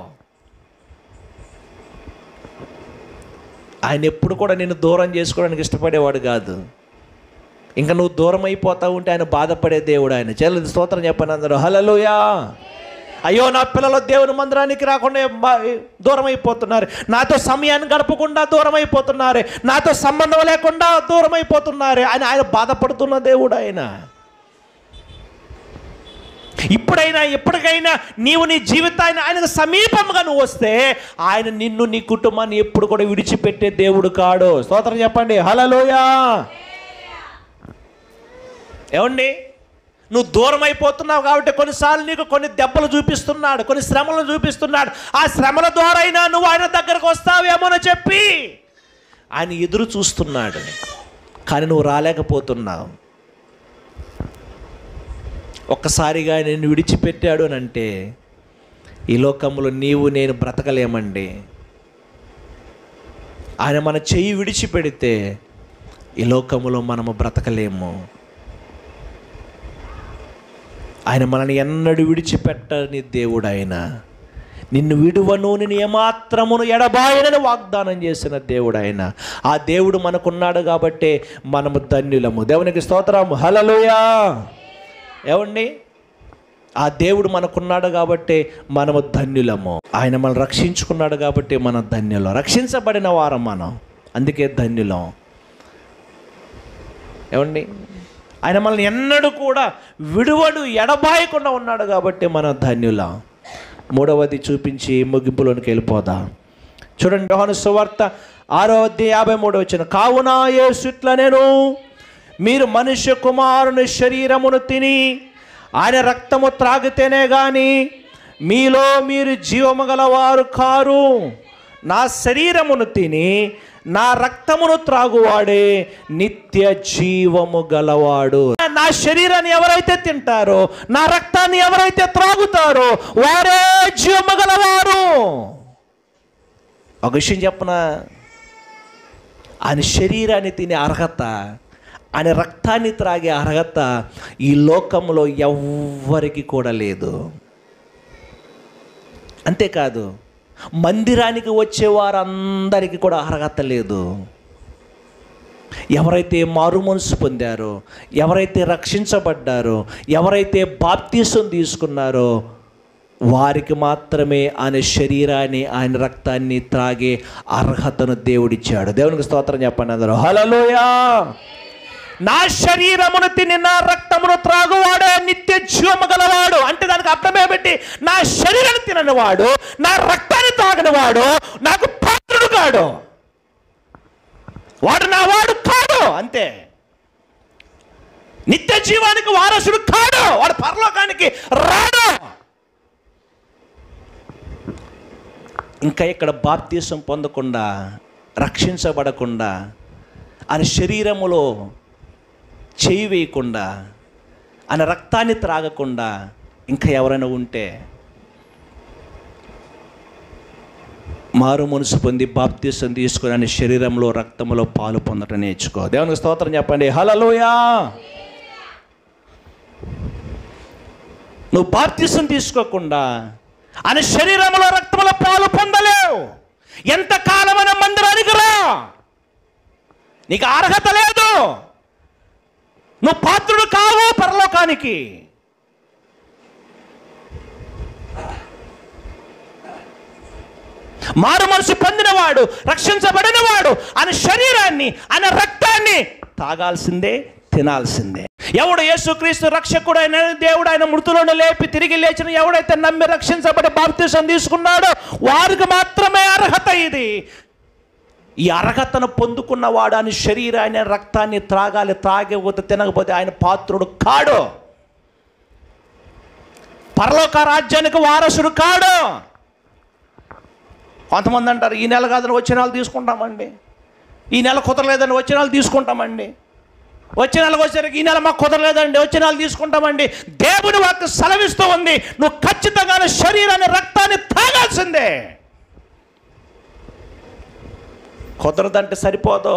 ఆయన ఎప్పుడు కూడా నిన్ను దూరం చేసుకోవడానికి ఇష్టపడేవాడు కాదు. ఇంకా నువ్వు దూరం అయిపోతా ఉంటే ఆయన బాధపడే దేవుడు. ఆయన చెల్లెలు స్తోత్రం చెప్పండి అందరూ. హల్లెలూయా. అయ్యో, నా పిల్లలు దేవుని మందిరానికి రాకుండా దూరం అయిపోతున్నారు, నాతో సమయాన్ని గడపకుండా దూరం అయిపోతున్నారు, నాతో సంబంధం లేకుండా దూరం అయిపోతున్నారు. ఆయన బాధపడుతున్న దేవుడు ఆయన. ఇప్పుడైనా ఎప్పటికైనా నీవు నీ జీవితాన్ని ఆయనకు సమీపంగా నువ్వు వస్తే ఆయన నిన్ను, నీ కుటుంబాన్ని ఎప్పుడు కూడా విడిచిపెట్టే దేవుడు కాడు. స్తోత్రం చెప్పండి. హల్లెలూయా. ఏమండి, నువ్వు దూరం అయిపోతున్నావు కాబట్టి కొన్నిసార్లు నీకు కొన్ని దెబ్బలు చూపిస్తున్నాడు, కొన్ని శ్రమలు చూపిస్తున్నాడు. ఆ శ్రమల ద్వారా అయినా నువ్వు ఆయన దగ్గరకు వస్తావేమోనో చెప్పి ఆయన ఎదురు చూస్తున్నాడు. కానీ నువ్వు రాలేకపోతున్నావు. ఒక్కసారిగా నేను విడిచిపెట్టాడు అని అంటే ఈ లోకంలో నీవు నేను బ్రతకలేమండి. ఆయన మన చెయ్యి విడిచిపెడితే ఈ లోకంలో మనము బ్రతకలేము. ఆయన మనల్ని ఎన్నడూ విడిచిపెట్టని దేవుడు. ఆయన నిన్ను విడువను, నేను ఏమాత్రమును ఎడబాయనని వాగ్దానం చేసిన దేవుడు ఆయన. ఆ దేవుడు మనకున్నాడు కాబట్టి మనము ధన్యులము. దేవునికి స్తోత్రం. హల్లెలూయా. ఏమండి, ఆ దేవుడు మనకున్నాడు కాబట్టి మనము ధన్యులము. ఆయన మనల్ని రక్షించుకున్నాడు కాబట్టి మన ధన్యులం, రక్షించబడిన వారం మనం. అందుకే ధన్యులం. ఏమండి, ఆయన మనల్ని ఎన్నడూ కూడా విడువడు, ఎడబాయకుండా ఉన్నాడు కాబట్టి మనం ధన్యులం. మూడవది చూపించి ముగింపులోనికి వెళ్ళిపోదాం. చూడండి, యోహాను సువార్త 6:53 కావున యేసు ఇట్లా నేను, మీరు మనుష్య కుమారుని శరీరమును తిని ఆయన రక్తము త్రాగితేనే కానీ మీలో మీరు జీవము గలవారు కారు. నా శరీరమును తిని నా రక్తమును త్రాగువాడే నిత్య జీవము గలవాడు. నా శరీరాన్ని ఎవరైతే తింటారో, నా రక్తాన్ని ఎవరైతే త్రాగుతారో వారే జీవము గలవారు. ఒక విషయం చెప్పనా, ఆయన శరీరాన్ని తినే అర్హత, ఆయన రక్తాన్ని త్రాగే అర్హత ఈ లోకంలో ఎవ్వరికి కూడా లేదు. అంతేకాదు, మందిరానికి వచ్చే వారందరికీ కూడా అర్హత లేదు. ఎవరైతే మారు మనసు పొందారో, ఎవరైతే రక్షించబడ్డారో, ఎవరైతే బాప్తీసం తీసుకున్నారో వారికి మాత్రమే ఆయన శరీరాన్ని, ఆయన రక్తాన్ని త్రాగే అర్హతను దేవుడిచ్చాడు. దేవునికి స్తోత్రం చెప్పండి అందరూ. హల్లెలూయా. నా శరీరమును తిని నా రక్తమును త్రాగువాడే నిత్య జీవము గలవాడు. అంటే దానికి అర్థమే పెట్టి, నా శరీరాన్ని తినని వాడు, నా రక్తాన్ని తాగని వాడు నాకు పాత్రుడు కాడు, వాడు నా వాడు కాడు. అంతే. నిత్య జీవానికి వారసుడు కాడు, వాడు పరలోకానికి రాడు. ఇంకా ఇక్కడ బాప్తీసం పొందకుండా, రక్షించబడకుండా, ఆయన శరీరములో చేయి వేయకుండా, ఆయన రక్తాన్ని త్రాగకుండా ఇంకా ఎవరైనా ఉంటే, మారు మనసు పొంది బాప్తీసం తీసుకుని ఆయన శరీరంలో, రక్తంలో పాలు పొందటం నేర్చుకో. దేవునికి స్తోత్రం చెప్పండి. హల్లెలూయా. నువ్వు బాప్తీసం తీసుకోకుండా ఆయన శరీరంలో, రక్తంలో పాలు పొందలేవు. ఎంతకాలమైన మందిరానికి రా, నీకు అర్హత లేదు, నువ్వు పాత్రుడు కావు పరలోకానికి. మారు మనసు పొందినవాడు, రక్షించబడినవాడు ఆయన శరీరాన్ని, ఆయన రక్తాన్ని తాగాల్సిందే, తినాల్సిందే. ఎవడు యేసుక్రీస్తు రక్షకుడు అయిన దేవుడు ఆయన మృతులను లేపి తిరిగి లేచిన ఎవడైతే నమ్మి రక్షించబడి బాప్తీసం తీసుకున్నాడో వారికి మాత్రమే అర్హత ఇది. ఈ అర్హతను పొందుకున్నవాడు ఆయన శరీరాన్ని, రక్తాన్ని త్రాగాలి. త్రాగకపోతే, తినకపోతే ఆయన పాత్రుడు కాడు, పరలోక రాజ్యానికి వారసుడు కాడు. కొంతమంది అంటారు, ఈ నెల కాదని వచ్చే నెల తీసుకుంటామండి, ఈ నెల కుదరలేదని వచ్చే నెల తీసుకుంటామండి, వచ్చే నెలకు వచ్చేసరికి ఈ నెల మాకు కుదరలేదండి, వచ్చే నెల తీసుకుంటామండి. దేవుని వాక్కు సెలవిస్తూ ఉంది, నువ్వు ఖచ్చితంగా శరీరాన్ని, రక్తాన్ని తాగాల్సిందే. కుదరదంటే సరిపోదు.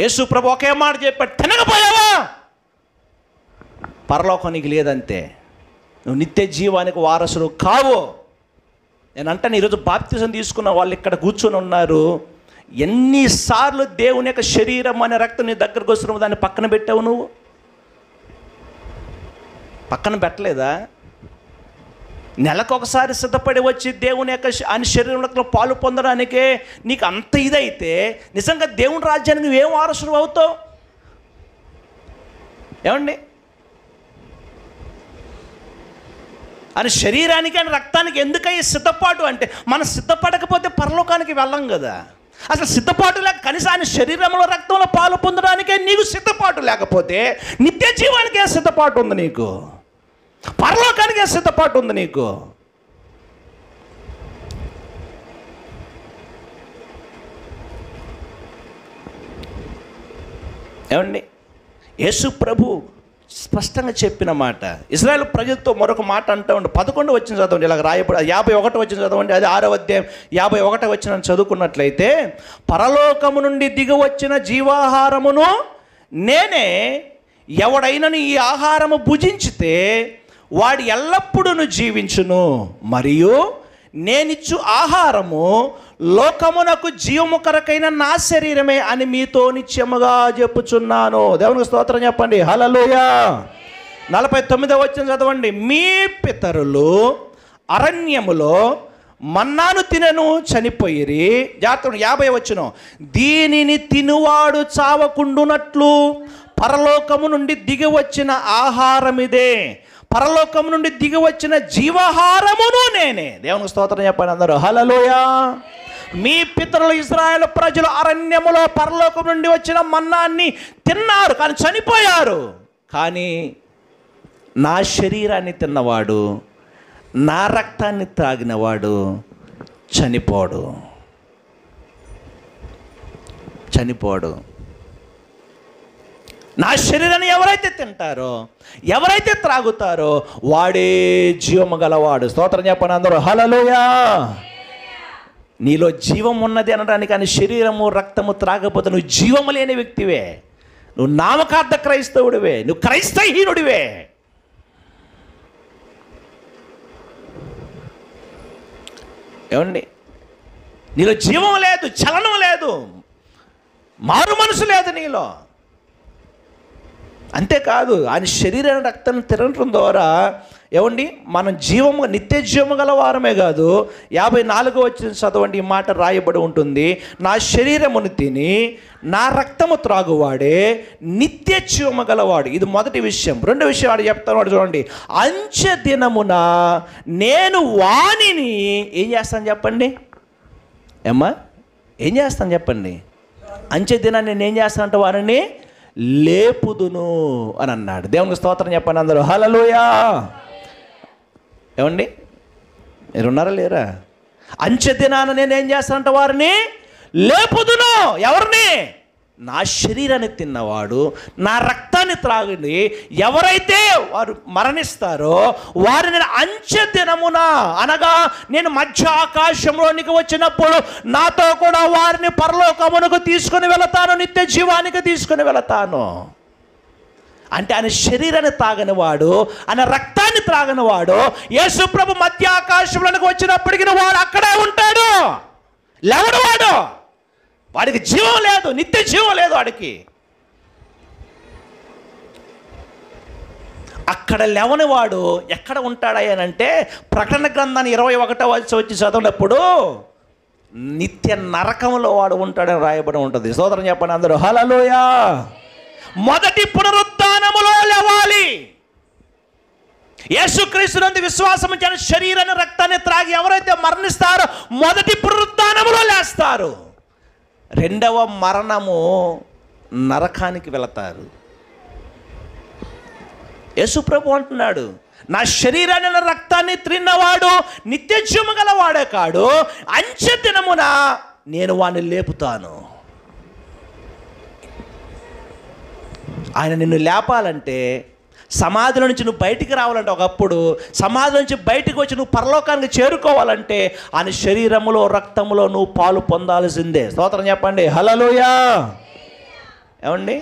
యేసు ప్రభు ఒకే మాట చెప్పాడు, తినకపోయావా పరలోకం నీకు లేదంతే, నువ్వు నిత్య జీవానికి వారసుడు కావు. నేనంటాను, ఈరోజు బాప్తిజం తీసుకున్న వాళ్ళు ఇక్కడ కూర్చొని ఉన్నారు. ఎన్నిసార్లు దేవుని యొక్క శరీరం అనే రక్తం నీ దగ్గరకు వస్తున్నావు, దాన్ని పక్కన పెట్టావు. నువ్వు పక్కన పెట్టలేదా? నెలకు ఒకసారి సిద్ధపడి వచ్చి దేవుని యొక్క ఆయన శరీరంలో పాలు పొందడానికే నీకు అంత ఇదైతే నిజంగా దేవుని రాజ్యానికి నువ్వేం వారసుడు అవుతావు? ఏమండి, ఆయన శరీరానికి, ఆయన రక్తానికి ఎందుకయ్యే సిద్ధపాటు అంటే, మనం సిద్ధపడకపోతే పరలోకానికి వెళ్ళం కదా. అసలు సిద్ధపాటు లేక కనీసం ఆయన శరీరంలో, రక్తంలో పాలు పొందడానికే నీకు సిద్ధపాటు లేకపోతే నిత్య జీవానికే సిద్ధపాటు ఉంది నీకు, పరలోకానికే సిద్ధపాటు ఉంది నీకు. ఏమండి, యేసు ప్రభు స్పష్టంగా చెప్పిన మాట ఇశ్రాయేలు ప్రజలతో మరొక మాట అంటూ ఉండి 11 వచ్చిన చదవండి, ఇలాగ రాయబడి 51 వచ్చిన చదవండి, అది 6వ అధ్యాయం 51 వచ్చిన చదువుకున్నట్లయితే, పరలోకము నుండి దిగి వచ్చిన జీవాహారమును నేనే, ఎవడైనను ఈ ఆహారము భుజించితే వాడు ఎల్లప్పుడూ జీవించును, మరియు నేనిచ్చు ఆహారము లోకమునకు జీవము కొరకైన నా శరీరమే అని మీతో నిత్యముగా చెప్పుచున్నాను. దేవునికి స్తోత్రం చెప్పండి. హల్లెలూయా. 49వ వచనం చదవండి. మీ పితరులు అరణ్యములో మన్నాను తినను చనిపోయిరి. జాగ్రత్త 50 వచనం, దీనిని తినువాడు చావకుండునట్లు పరలోకము నుండి దిగి వచ్చిన ఆహారం ఇదే, పరలోకము నుండి దిగి వచ్చిన జీవాహారమును నేనే. దేవునికి స్తోత్రం చెప్పండి అందరూ హల్లెలూయా. మీ పితరులు ఇశ్రాయేలు ప్రజలు అరణ్యములో పరలోకం నుండి వచ్చిన మన్నాన్ని తిన్నారు కానీ చనిపోయారు. కానీ నా శరీరాన్ని తిన్నవాడు, నా రక్తాన్ని త్రాగినవాడు చనిపోడు. నా శరీరాన్ని ఎవరైతే తింటారో, ఎవరైతే త్రాగుతారో వాడే జీవము గలవాడు. స్తోత్రం చెప్పండి అందరూ హల్లెలూయా. నీలో జీవం ఉన్నది అనడానికి కానీ శరీరము రక్తము త్రాగకపోతే నువ్వు జీవము లేని వ్యక్తివే, నువ్వు నామకార్థ క్రైస్తవుడివే, నువ్వు క్రైస్తవహీనుడివే. ఏమండి, నీలో జీవం లేదు, చలనం లేదు, మారు మనసు లేదు నీలో. అంతేకాదు ఆయన శరీరాన్ని రక్తాన్ని తినడం ద్వారా ఏమండి మనం జీవము, నిత్య జీవము గల వారమే కాదు. 54 వచ్చిన చదవండి, ఈ మాట రాయబడి ఉంటుంది, నా శరీరమును తిని నా రక్తము త్రాగువాడే నిత్య జీవము గలవాడు. ఇది మొదటి విషయం. రెండో విషయం వాడు చెప్తాను, వాడు చూడండి, అంచె దినమున నేను వాణిని ఏం చేస్తాను చెప్పండి. ఏమ్మా ఏం చేస్తాను చెప్పండి. అంచె దినాన్ని నేను ఏం చేస్తానంటే వారిని లేపుదును అని అన్నాడు. దేవునికి స్తోత్రం చెప్పండి అందరూ హల్లెలూయా. ఏమండి మీరున్నారా లేరా? అంచె దినాన నేనేం చేస్తానంటే వారిని లేపుదును. ఎవరిని? నా శరీరాన్ని తిన్నవాడు, నా రక్తాన్ని త్రాగింది ఎవరైతే వారు మరణిస్తారో వారిని అంచె దినమున, అనగా నేను మధ్య ఆకాశంలోనికి వచ్చినప్పుడు నాతో కూడా వారిని పరలోకమునకు తీసుకుని వెళతాను, నిత్య జీవానికి తీసుకుని వెళతాను. అంటే ఆయన శరీరాన్ని త్రాగనివాడు, ఆయన రక్తాన్ని త్రాగనివాడు యేసు ప్రభు మధ్య ఆకాశంలోనికి వచ్చినప్పటికీ వాడు అక్కడే ఉంటాడు, లేవడు. వాడికి జీవం లేదు, నిత్య జీవం లేదు వాడికి. అక్కడ లేవని వాడు ఎక్కడ ఉంటాడయ్యానంటే ప్రకటన గ్రంథాన్ని 21వ వచ్చి చదివినప్పుడు నిత్య నరకంలో వాడు ఉంటాడని రాయబడి ఉంటుంది. సోదరం చెప్పండి అందరూ హల్లెలూయా. మొదటి పునరుత్థానములో లేవాలి. యేసుక్రీస్తునందు విశ్వాసం ఉంచిన శరీరాన్ని రక్తాన్ని త్రాగి ఎవరైతే మరణిస్తారో మొదటి పునరుత్థానములో లేస్తారు. రెండవ మరణము నరకానికి వెళతారు. యేసు ప్రభు అంటున్నాడు, నా శరీరాన్ని నా రక్తాన్ని తిన్నవాడు నిత్య జీవము గలవాడే కాడు, అంచె దినమున నేను వాడిని లేపుతాను. ఆయన నిన్ను లేపాలంటే, సమాధిలో నుంచి నువ్వు బయటికి రావాలంటే, ఒకప్పుడు సమాధి నుంచి బయటికి వచ్చి నువ్వు పరలోకానికి చేరుకోవాలంటే ఆయన శరీరములో రక్తములో నువ్వు పాలు పొందాల్సిందే. స్తోత్రం చెప్పండి హల్లెలూయా. ఏమండి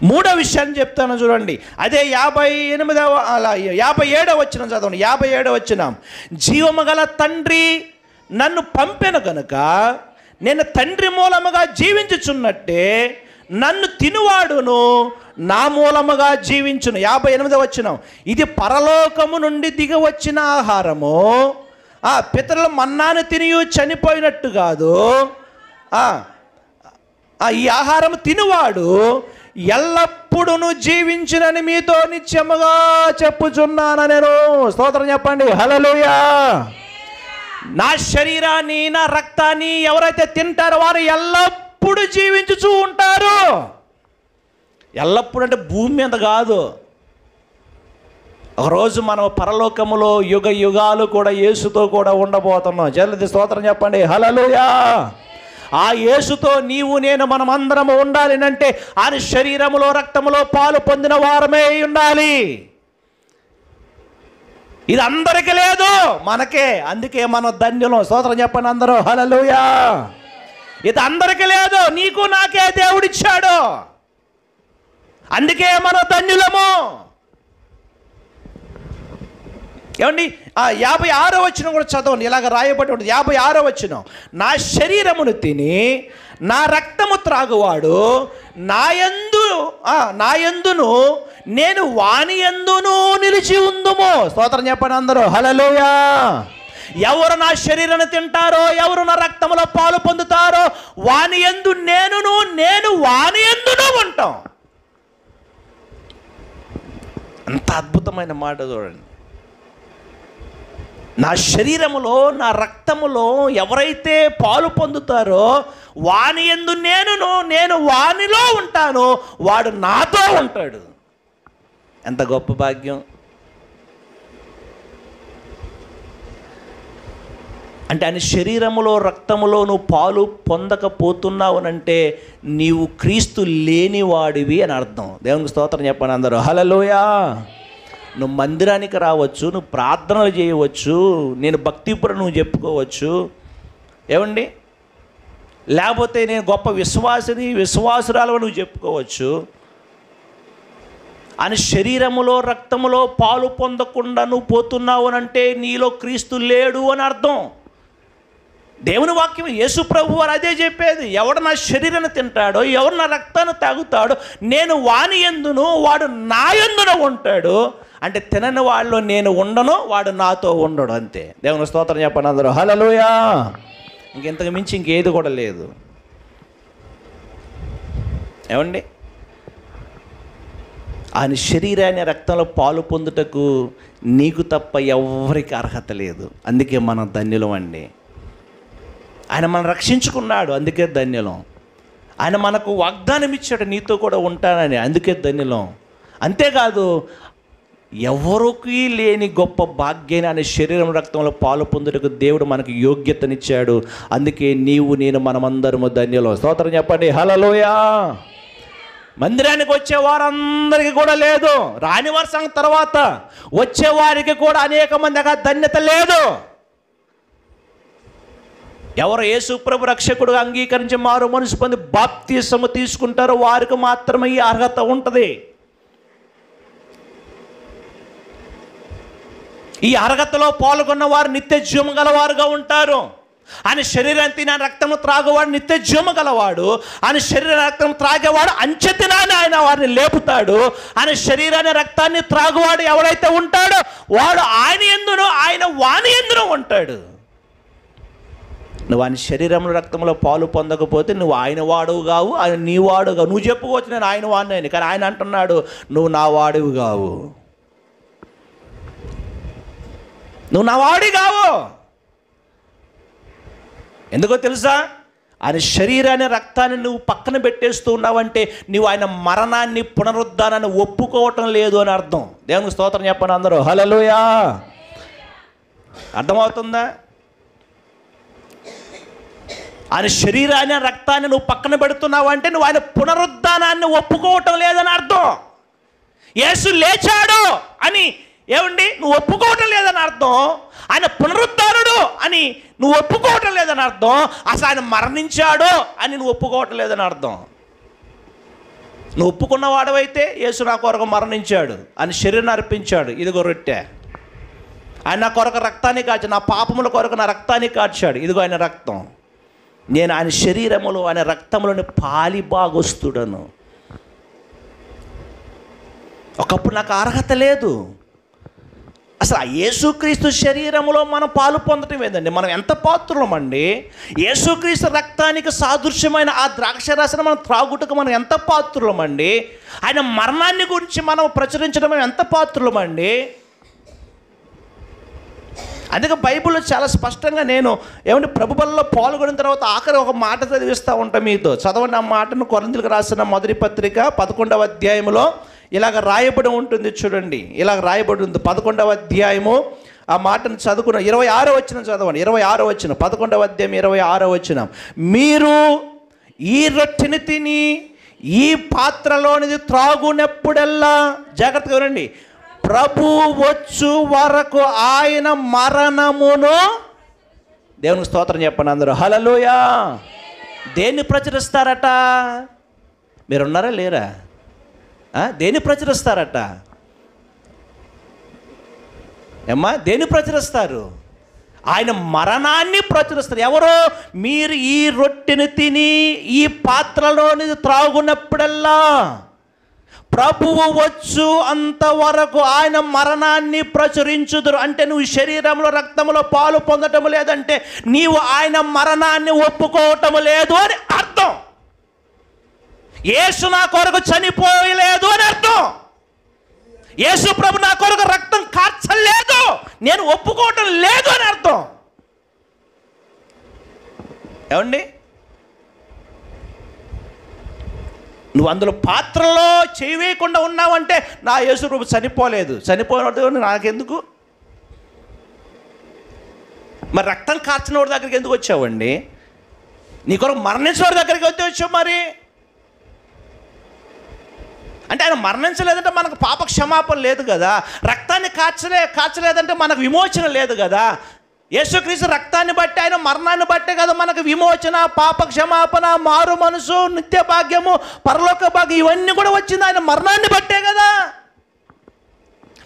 మూడో విషయాన్ని చెప్తాను చూడండి, అదే 57వ వచనం చదవండి. 57వ వచనం, జీవము గల తండ్రి నన్ను పంపెను గనుక నేను తండ్రి మూలముగా జీవించుచున్నట్టే నన్ను తినువాడును నా మూలముగా జీవించును. 58వ వచనం, ఇది పరలోకము నుండి దిగి వచ్చిన ఆహారము, పితరుల మన్నాను తిని చనిపోయినట్టు కాదు, ఈ ఆహారము తినువాడు ఎల్లప్పుడూ జీవించునని మీతో నిత్యముగా చెప్పుచున్నాను నేను. స్తోత్రం చెప్పండి హల్లెలూయా. నా శరీరాన్ని నా రక్తాన్ని ఎవరైతే తింటారో వారు ఎల్లప్పుడూ జీవించుచూ ఉంటారు. ఎల్లప్పుడూ అంటే భూమి మీద కాదు. ఒకరోజు మనం పరలోకములో యుగ యుగాలు కూడా యేసుతో కూడా ఉండబోతున్నాం. జల్ది స్తోత్రం చెప్పండి హల్లెలూయా. ఆ యేసుతో నీవు నేను మనం అందరం ఉండాలి అంటే ఆయన శరీరములో రక్తములో పాలు పొందిన వారమే ఉండాలి. ఇది అందరికీ లేదు, మనకే. అందుకే మనం ధన్యులం. స్తోత్రం చెప్పండి అందరూ హల్లెలూయా. ఇది అందరికీ లేదు, నీకు నాకే దేవుడిచ్చాడు. అందుకే మనం ధన్యులము. ఏమండి 56వ వచనం కూడా చదవండి, ఇలాగ రాయబడి ఉంటుంది. 56వ వచనం, నా శరీరమును తిని నా రక్తము త్రాగువాడు నాయందును నేను వాని యందును నిలిచి ఉందుము. స్తోత్రం చెప్పండి అందరూ హల్లెలూయా. ఎవరు నా శరీరాన్ని తింటారో, ఎవరు నా రక్తంలో పాలు పొందుతారో వాని యందు నేనును, నేను వాని యందును ఉంటాం. అంత అద్భుతమైన మాట చూడండి. నా శరీరములో, నా రక్తములో ఎవరైతే పాలు పొందుతారో వాని యందు నేనును, నేను వానిలో ఉంటాను, వాడు నాతో ఉంటాడు. ఎంత గొప్ప భాగ్యం. అంటే ఆయన శరీరములో, రక్తములో నువ్వు పాలు పొందకపోతున్నావునంటే నీవు క్రీస్తు లేనివాడివి అని అర్థం. దేవునికి స్తోత్రం చెప్పండి అందరూ. హల్లెలూయా. నువ్వు మందిరానికి రావచ్చు, నువ్వు ప్రార్థనలు చేయవచ్చు, నేను భక్తిపూర్వకంగా నువ్వు చెప్పుకోవచ్చు, ఏమండి, లేకపోతే నేను గొప్ప విశ్వాసిని, విశ్వాసురాలు నువ్వు చెప్పుకోవచ్చు. అని శరీరములో, రక్తములో పాలు పొందకుండా నువ్వు పోతున్నావు అంటే నీలో క్రీస్తు లేడు అని అర్థం. దేవుని వాక్యం యేసు ప్రభు వారు అదే చెప్పేది. ఎవడు నా శరీరాన్ని తింటాడో, ఎవడు నా రక్తాన్ని తాగుతాడో నేను వాని యందును, వాడు నా యందును ఉంటాడు. అంటే తినని వాళ్ళు నేను ఉండను, వాడు నాతో ఉండడు, అంతే. దేవుని స్తోత్రం చెప్పండి అందరూ. హల్లెలూయా. ఇంకెంతకు మించి ఇంకేది కూడా లేదు. ఏమండి, ఆయన శరీరాన్ని, రక్తంలో పాలు పొందుటకు నీకు తప్ప ఎవరికి అర్హత లేదు. అందుకే మనం ధన్యులం అండి. ఆయన మనం రక్షించుకున్నాడు, అందుకే ధన్యులం. ఆయన మనకు వాగ్దానం ఇచ్చాడు, నీతో కూడా ఉంటానని, అందుకే ధన్యులం. అంతేకాదు, ఎవరికి లేని గొప్ప భాగ్యాన్ని ఆయన శరీరం, రక్తంలో పాలు పొందుటకు దేవుడు మనకు యోగ్యతనిచ్చాడు. అందుకే నీవు, నేను, మనమందరము ధన్యులం. స్తోత్రం చెప్పండి. హల్లెలూయా. మందిరానికి వచ్చే వారందరికీ కూడా లేదు, రాని వారి సంగతి తర్వాత, వచ్చేవారికి కూడా అనేక మందిగా ధన్యత లేదు. ఎవరు యేసు ప్రభు రక్షకుడుగా అంగీకరించి మారు మనసు పొంది బాప్తిసము తీసుకుంటారో వారికి మాత్రమే ఈ అర్హత ఉంటుంది. ఈ అర్హతలో పాల్గొన్న వారు నిత్య జీవము గలవారుగా ఉంటారు. ఆయన శరీరాన్ని తిన రక్తము త్రాగేవాడు నిత్య జీవము గలవాడు. ఆయన శరీర రక్తం త్రాగేవాడు అంచెతినాన్ని ఆయన వారిని లేపుతాడు. ఆయన శరీరాన్ని, రక్తాన్ని త్రాగువాడు ఎవడైతే ఉంటాడో వాడు ఆయన యందును, ఆయన వాని యందును ఉంటాడు. నువ్వు ఆయన శరీరంలో, రక్తంలో పాలు పొందకపోతే నువ్వు ఆయన వాడువు కావు, ఆయన నీ వాడు కావు. నువ్వు చెప్పుకోవచ్చు నేను ఆయన వాడిని, కానీ ఆయన అంటున్నాడు నువ్వు నా వాడివి కావు, నువ్వు నా వాడి కావు. ఎందుకో తెలుసా? ఆయన శరీరాన్ని, రక్తాన్ని నువ్వు పక్కన పెట్టేస్తూ ఉన్నావంటే నువ్వు ఆయన మరణాన్ని, పునరుద్ధానాన్ని ఒప్పుకోవటం లేదు అని అర్థం. దేవునికి స్తోత్రం చెప్పండి అందరూ. హల్లెలూయా. అర్థమవుతుందా? ఆయన శరీరాన్ని, రక్తాన్ని నువ్వు పక్కన పెడుతున్నావు అంటే నువ్వు ఆయన పునరుద్ధానాన్ని ఒప్పుకోవటం లేదని అర్థం. యేసు లేచాడు అని ఏమండి నువ్వు ఒప్పుకోవటం లేదని అర్థం. ఆయన పునరుద్ధానుడు అని నువ్వు ఒప్పుకోవటం లేదని అర్థం. అసలు ఆయన మరణించాడు అని నువ్వు ఒప్పుకోవటం లేదని అర్థం. నువ్వు ఒప్పుకున్నవాడవైతే యేసు నా కొరకు మరణించాడు, ఆయన శరీరాన్ని అర్పించాడు, ఇదిగో రొట్టె. ఆయన నా కొరకు రక్తాన్ని కాచి, నా పాపముల కొరకు నా రక్తాన్ని కాచాడు, ఇదిగో ఆయన రక్తం. నేను ఆయన శరీరములో, ఆయన రక్తంలోని పాలిభాగస్తుడను. ఒకప్పుడు నాకు అర్హత లేదు. అసలు ఆ యేసుక్రీస్తు శరీరములో మనం పాలు పొందటం ఏందండి? మనం ఎంత పాత్రులమండి? యేసుక్రీస్తు రక్తానికి సాదృశ్యమైన ఆ ద్రాక్షరసను మనం త్రాగుటకు మనం ఎంత పాత్రులమండి? ఆయన మరణాన్ని గురించి మనం ప్రచురించడం ఎంత పాత్రులమండి? అందుకే బైబిల్లో చాలా స్పష్టంగా నేను ఏమంటే ప్రభు బలలో పాల్గొన్న తర్వాత ఆఖరి ఒక మాట చదివిస్తూ ఉంటాను మీతో. చదవండి ఆ మాటను. కొరింథీయులకు రాసిన మొదటి పత్రిక 11వ అధ్యాయంలో ఇలాగ రాయబడి ఉంటుంది చూడండి. ఇలాగ రాయబడి ఉంది 11వ అధ్యాయము. ఆ మాటను చదువుకున్న 26వ వచనం చదవండి. 26వ వచనం, 11వ అధ్యాయం 26వ వచనం. మీరు ఈ రొట్టెని తిని ఈ పాత్రలోనిది త్రాగునప్పుడల్లా, జాగ్రత్తగా వినండి, ప్రభు వచ్చు వరకు ఆయన మరణమును, దేవునికి స్తోత్రం చెప్పండి అందరూ. హల్లెలూయా. దేన్ని ప్రచురిస్తారట? మీరున్నారా లేరా? దేన్ని ప్రచురిస్తారట? ఏమ్మా, దేన్ని ప్రచురిస్తారు? ఆయన మరణాన్ని ప్రచురిస్తారు. ఎవరో? మీరు ఈ రొట్టెని తిని ఈ పాత్రలోని త్రాగునప్పుడల్లా ప్రభువు వచ్చు అంతవరకు ఆయన మరణాన్ని ప్రచురించుదురు. అంటే నువ్వు శరీరంలో రక్తంలో పాలు పొందటం లేదంటే నీవు ఆయన మరణాన్ని ఒప్పుకోవటం లేదు అని అర్థం. యేసు నా కొరకు చనిపోయలేదు అని అర్థం. యేసు ప్రభు నా కొరకు రక్తం కార్చలేదు, నేను ఒప్పుకోవటం లేదు అని అర్థం. ఏమండి, నువ్వు అందులో పాత్రలో చేయి వేయకుండా ఉన్నావంటే నా యేసు ప్రభు చనిపోయినట్టు నాకెందుకు? మరి రక్తం కార్చిన వాడి దగ్గరికి ఎందుకు వచ్చావండి? నీ కొరకు మరణించిన వాడి దగ్గరికి వచ్చావు. మరి అంటే ఆయన మరణించలేదంటే మనకు పాప క్షమాపణ లేదు కదా, రక్తాన్ని కార్చలేదంటే మనకు విమోచన లేదు కదా. యేసుక్రీస్తు రక్తాన్ని బట్టి, ఆయన మరణాన్ని బట్టే కదా మనకు విమోచన, పాప క్షమాపణ, మారు మనసు, నిత్య భాగ్యము, పరలోక భాగ్యం ఇవన్నీ కూడా వచ్చింది ఆయన మరణాన్ని బట్టే కదా.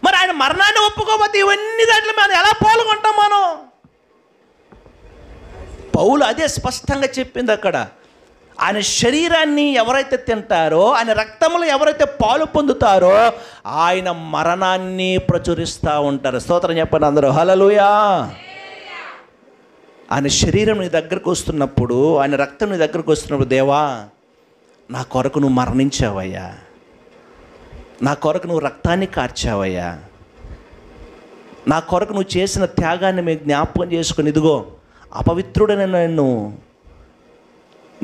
మరి ఆయన మరణాన్ని ఒప్పుకోకపోతే ఇవన్నీ దాంట్లో మనం ఎలా పాల్గొంటాం? మనం పౌలు అదే స్పష్టంగా చెప్పింది అక్కడ. ఆయన శరీరాన్ని ఎవరైతే తింటారో, ఆయన రక్తంలో ఎవరైతే పాలు పొందుతారో ఆయన మరణాన్ని ప్రచురిస్తూ ఉంటారు. స్తోత్రం చెప్పండి అందరూ, హల్లెలూయా. ఆయన శరీరం నీ దగ్గరకు వస్తున్నప్పుడు, ఆయన రక్తం నీ దగ్గరకు వస్తున్నప్పుడు, దేవా నా కొరకు నువ్వు మరణించావయ్యా, నా కొరకు నువ్వు రక్తాన్ని కార్చావయ్యా, నా కొరకు నువ్వు చేసిన త్యాగాన్ని మేము జ్ఞాపకం చేసుకుని, ఇదిగో అపవిత్రుడైన నన్ను,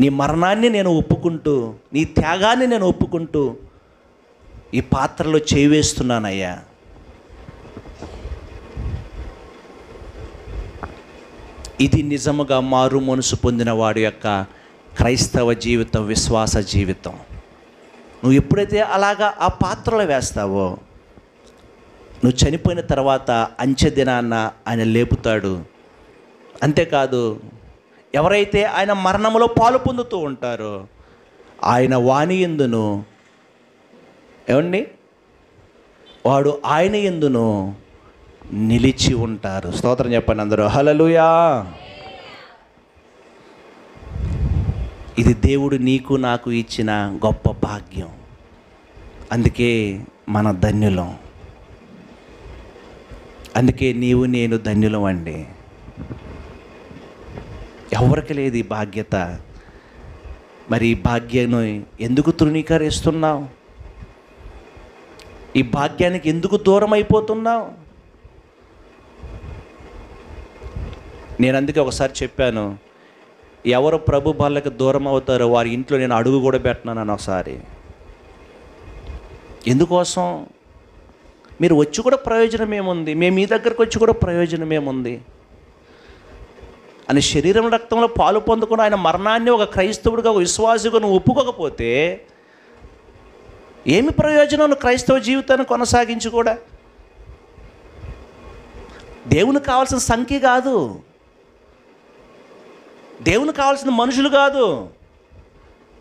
నీ మరణాన్ని నేను ఒప్పుకుంటూ, నీ త్యాగాన్ని నేను ఒప్పుకుంటూ ఈ పాత్రలో చేయి వేస్తున్నానయ్యా. ఇది నిజముగా మారు మనసు పొందిన వాడి యొక్క క్రైస్తవ జీవితం, విశ్వాస జీవితం. నువ్వు ఎప్పుడైతే అలాగా ఆ పాత్రలో వేస్తావో, నువ్వు చనిపోయిన తర్వాత అంచె దినాన్న ఆయన లేపుతాడు. అంతేకాదు, ఎవరైతే ఆయన మరణంలో పాలు పొందుతూ ఉంటారో ఆయన వాని యందును, ఏమండి, వాడు ఆయన యందును నిలిచి ఉంటారు. స్తోత్రం చెప్పండి అందరూ, హల్లెలూయా. ఇది దేవుడు నీకు నాకు ఇచ్చిన గొప్ప భాగ్యం. అందుకే మన ధన్యులం. అందుకే నీవు నేను ధన్యులం అండి. ఎవరికి లేదు ఈ బాధ్యత. మరి ఈ భాగ్యాన్ని ఎందుకు తృణీకరిస్తున్నావు? ఈ భాగ్యానికి ఎందుకు దూరం అయిపోతున్నావు? నేను అందుకే ఒకసారి చెప్పాను, ఎవరు ప్రభు బల్లకి దూరం అవుతారో వారి ఇంట్లో నేను అడుగు కూడా పెట్టినాను ఒకసారి. ఎందుకోసం? మీరు వచ్చి కూడా ప్రయోజనం ఏముంది, మేము మీ దగ్గరకు వచ్చి కూడా ప్రయోజనం ఏముంది అని శరీరం రక్తంలో పాలు పొందుకుని ఆయన మరణాన్ని ఒక క్రైస్తవుడిగా, ఒక విశ్వాసిగా నువ్వు ఒప్పుకోకపోతే ఏమి ప్రయోజనం? నువ్వు క్రైస్తవ జీవితాన్ని కొనసాగించి కూడా. దేవునికి కావాల్సిన సంఖ్య కాదు, దేవునికి కావాల్సిన మనుషులు కాదు,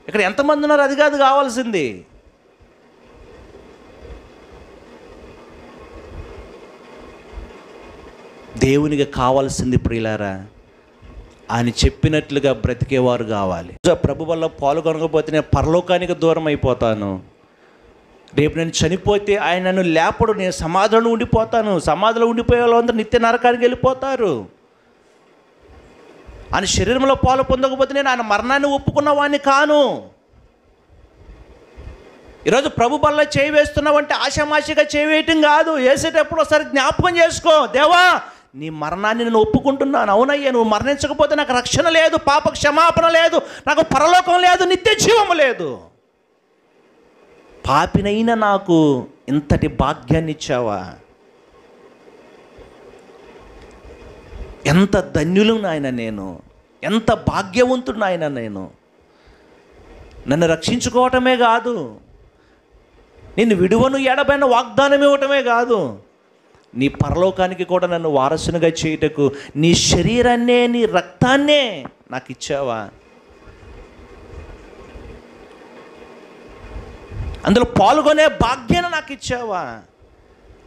ఇక్కడ ఎంతమంది ఉన్నారు అది కాదు కావాల్సింది. దేవునికి కావాల్సింది ప్రియులారా, ఆయన చెప్పినట్లుగా బ్రతికేవారు కావాలి. ప్రభు వల్ల పాల్గొనకపోతే నేను పరలోకానికి దూరం అయిపోతాను. రేపు నేను చనిపోతే ఆయన నన్ను లేపడు, నేను సమాధిలో ఉండిపోతాను. సమాధిలో ఉండిపోయే వాళ్ళందరూ నిత్య నరకానికి వెళ్ళిపోతారు. ఆయన శరీరంలో పాలు పొందకపోతే నేను ఆయన మరణాన్ని ఒప్పుకున్న వాడిని కాను. ఈరోజు ప్రభు బల్ల చేయి వేస్తున్నావంటే ఆషామాషిగా చేయి వేయటం కాదు. వేసేటప్పుడు ఒకసారి జ్ఞాపకం చేసుకో, దేవా నీ మరణాన్ని నేను ఒప్పుకుంటున్నాను. అవునయ్యా, నువ్వు మరణించకపోతే నాకు రక్షణ లేదు, పాప క్షమాపణ లేదు, నాకు పరలోకం లేదు, నిత్య జీవము లేదు. పాపినైనా నాకు ఇంతటి భాగ్యాన్ని ఇచ్చావా? ఎంత ధన్యులు నాయన నేను, ఎంత భాగ్యవంతుడు నాయన నేను. నన్ను రక్షించుకోవటమే కాదు, నిన్ను విడువను ఎడబైన వాగ్దానం ఇవ్వటమే కాదు, నీ పరలోకానికి కూడా నన్ను వారసునిగా చేయుటకు నీ శరీరాన్నే, నీ రక్తాన్నే నాకు ఇచ్చావా? అందులో పాల్గొనే భాగ్యాన్ని నాకు ఇచ్చావా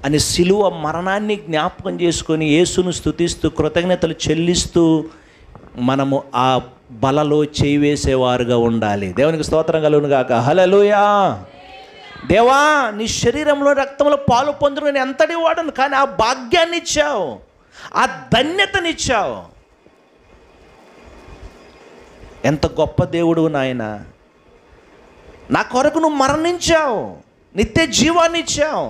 అని సిలువ మరణాన్ని జ్ఞాపకం చేసుకొని యేసును స్తుతిస్తూ కృతజ్ఞతలు చెల్లిస్తూ మనము ఆ బలలో చేయి వేసేవారుగా ఉండాలి. దేవునికి స్తోత్రం కలుగును గాక, హల్లెలూయా. దేవా, నీ శరీరంలో రక్తంలో పాలు పొందుకు నేను ఎంతటి వాడను, కానీ ఆ భాగ్యాన్ని ఇచ్చావు, ఆ ధన్యతనిచ్చావు. ఎంత గొప్ప దేవుడు నాయన. నా కొరకు నువ్వు మరణించావు, నిత్య జీవాన్ని ఇచ్చావు.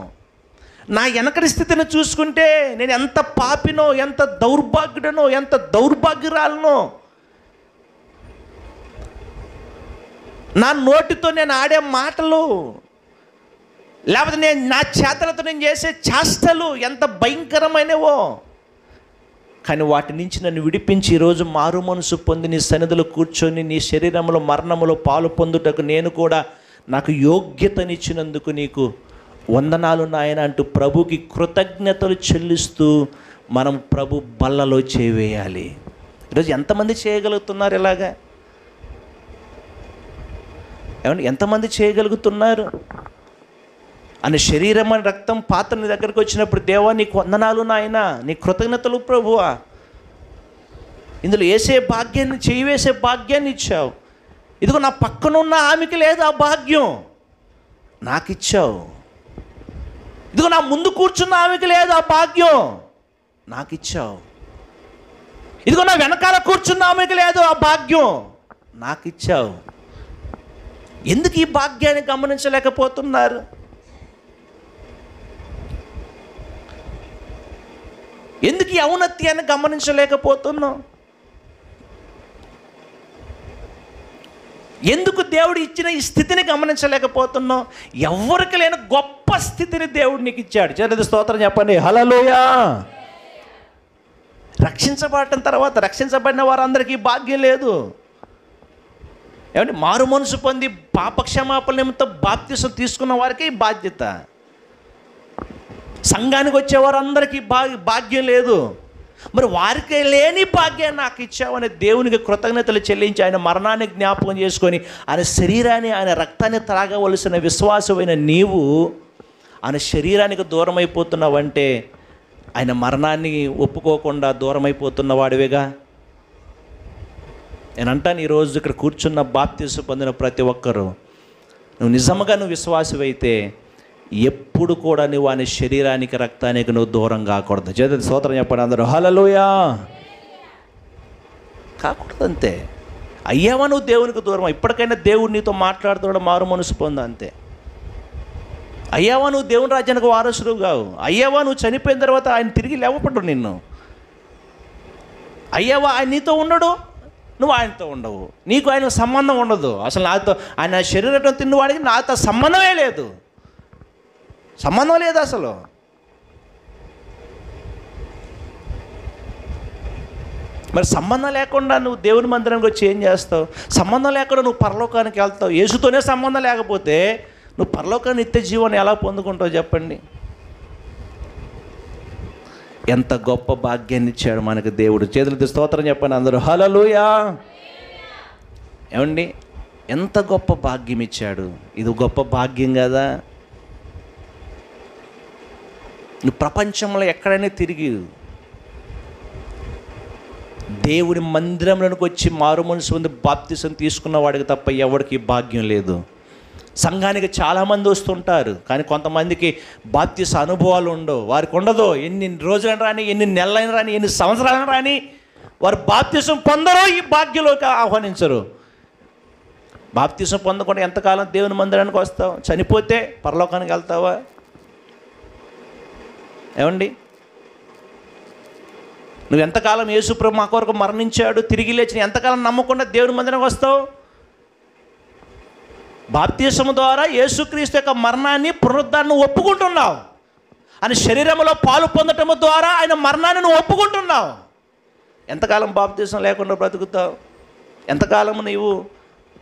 నా వెనకటి స్థితిని చూసుకుంటే నేను ఎంత పాపినో, ఎంత దౌర్భాగ్యుడనో, ఎంత దౌర్భాగ్యురాలనో. నా నోటితో నేను ఆడే మాటలు, లేకపోతే నా చేతలతో నేను చేసే చేష్టలు ఎంత భయంకరమైనవో. కానీ వాటి నుంచి నన్ను విడిపించి ఈరోజు మారు మనసు పొంది నీ సన్నిధిలో కూర్చొని నీ శరీరంలో మరణములో పాలు పొందుటకు నేను కూడా నాకు యోగ్యతనిచ్చినందుకు నీకు వందనాలు నాయన అంటూ ప్రభుకి కృతజ్ఞతలు చెల్లిస్తూ మనం ప్రభు బల్లలో చేవేయాలి. ఈరోజు ఎంతమంది చేయగలుగుతున్నారు ఇలాగా? ఏమంటే ఎంతమంది చేయగలుగుతున్నారు? అని శరీరం అని రక్తం పాత్ర నీ దగ్గరికి వచ్చినప్పుడు, దేవా నీకు వందనాలు నాయన, నీ కృతజ్ఞతలు ప్రభువా, ఇందులో వేసే భాగ్యాన్ని, చేయి వేసే భాగ్యాన్ని ఇచ్చావు. ఇదిగో నా పక్కన ఉన్న ఆమెకి లేదు ఆ భాగ్యం, నాకు ఇచ్చావు. ఇదిగో నా ముందు కూర్చున్న ఆమెకి లేదు ఆ భాగ్యం, నాకు ఇచ్చావు. ఇదిగో నా వెనకాల కూర్చున్న ఆమెకి లేదు ఆ భాగ్యం, నాకు ఇచ్చావు. ఎందుకు ఈ భాగ్యాన్ని గమనించలేకపోతున్నారు? ఎందుకు ఈ ఔన్నత్యాన్ని గమనించలేకపోతున్నాం? ఎందుకు దేవుడు ఇచ్చిన ఈ స్థితిని గమనించలేకపోతున్నాం? ఎవరికి లేని గొప్ప స్థితిని దేవుడు నీకు ఇచ్చాడు. చేతులెత్తి స్తోత్రం చెప్పండి. హల్లెలూయా. రక్షించబడటం తర్వాత రక్షించబడిన వారందరికీ భాగ్యం లేదు. ఏమంటే మారు మనసు పొంది పాపక్షమాపణ నిమిత్తం బాప్తిసం తీసుకున్న వారికి బాధ్యత. సంఘానికి వచ్చేవారందరికీ భాగ్యం లేదు. మరి వారికి లేని భాగ్యాన్ని నాకు ఇచ్చావని దేవునికి కృతజ్ఞతలు చెల్లించి ఆయన మరణాన్ని జ్ఞాపకం చేసుకొని ఆయన శరీరాన్ని, ఆయన రక్తాన్ని త్రాగవలసిన విశ్వాసమైన నీవు ఆయన శరీరానికి దూరం అయిపోతున్నావంటే ఆయన మరణాన్ని ఒప్పుకోకుండా దూరం అయిపోతున్న వాడివేగా. నేను అంటాను, ఈరోజు ఇక్కడ కూర్చున్న బాప్తిసం పొందిన ప్రతి ఒక్కరూ నువ్వు నిజంగా విశ్వాసమైతే ఎప్పుడు కూడా నువ్వు ఆయన శరీరానికి, రక్తానికి నువ్వు దూరం కాకూడదు. చేతులెత్తి స్తోత్రం చెప్పండి అందరూ. హల్లెలూయా. కాకూడదు అంతే. అయ్యావా నువ్వు దేవునికి దూరం, ఇప్పటికైనా దేవుడు నీతో మాట్లాడుతున్నాడు, మారు మనసు పొందు అంతే. అయ్యావా నువ్వు దేవుని రాజ్యానికి వారసుడు కావు. అయ్యావా నువ్వు చనిపోయిన తర్వాత ఆయన తిరిగి లేవపడు నిన్ను. అయ్యావా ఆయన నీతో ఉండడు, నువ్వు ఆయనతో ఉండవు, నీకు ఆయన సంబంధం ఉండదు. అసలు నాతో ఆయన శరీరం తిన్నవాడికి నాతో సంబంధమే లేదు, సంబంధం లేదు అసలు. మరి సంబంధం లేకుండా నువ్వు దేవుని మందిరానికి వచ్చి ఏం చేస్తావు? సంబంధం లేకుండా నువ్వు పరలోకానికి వెళ్తావు. యేసుతోనే సంబంధం లేకపోతే నువ్వు పరలోకాన్ని, నిత్య జీవాన్ని ఎలా పొందుకుంటావు చెప్పండి? ఎంత గొప్ప భాగ్యాన్ని ఇచ్చాడు మనకు దేవుడు. చేతులెత్తి స్తోత్రం చెప్పండి అందరూ. హల్లెలూయా. ఏమండి, ఎంత గొప్ప భాగ్యం ఇచ్చాడు. ఇది గొప్ప భాగ్యం కదా. నువ్వు ప్రపంచంలో ఎక్కడైనా తిరిగి దేవుని మందిరంలోకి వచ్చి మారు మనసు పొంది బాప్తిసం తీసుకున్న వాడికి తప్ప ఎవరికి భాగ్యం లేదు. సంఘానికి చాలామంది వస్తుంటారు, కానీ కొంతమందికి బాప్తిస అనుభవాలు ఉండవు. వారికి ఉండదు. ఎన్ని రోజులైనా రాని, ఎన్ని నెలలైనా రాని, ఎన్ని సంవత్సరాలైనా రాని వారు బాప్తిసం పొందరో ఈ భాగ్యంలోకి ఆహ్వానించరు. బాప్తిసం పొందకుండా ఎంతకాలం దేవుని మందిరానికి వస్తావు? చనిపోతే పరలోకానికి వెళ్తావా? ఏమండి, నువ్వు ఎంతకాలం యేసుప్రభు మా కొరకు మరణించాడు, తిరిగి లేచిన ఎంతకాలం నమ్మకుండా దేవుని మందిరానికి వస్తావు? బాప్తిసము ద్వారా యేసుక్రీస్తు యొక్క మరణాన్ని, పునరుద్ధాన్ని ఒప్పుకుంటున్నావు. ఆయన శరీరంలో పాలు పొందటము ద్వారా ఆయన మరణాన్ని నువ్వు ఒప్పుకుంటున్నావు. ఎంతకాలం బాప్తిసం లేకుండా బ్రతుకుతావు? ఎంతకాలం నీవు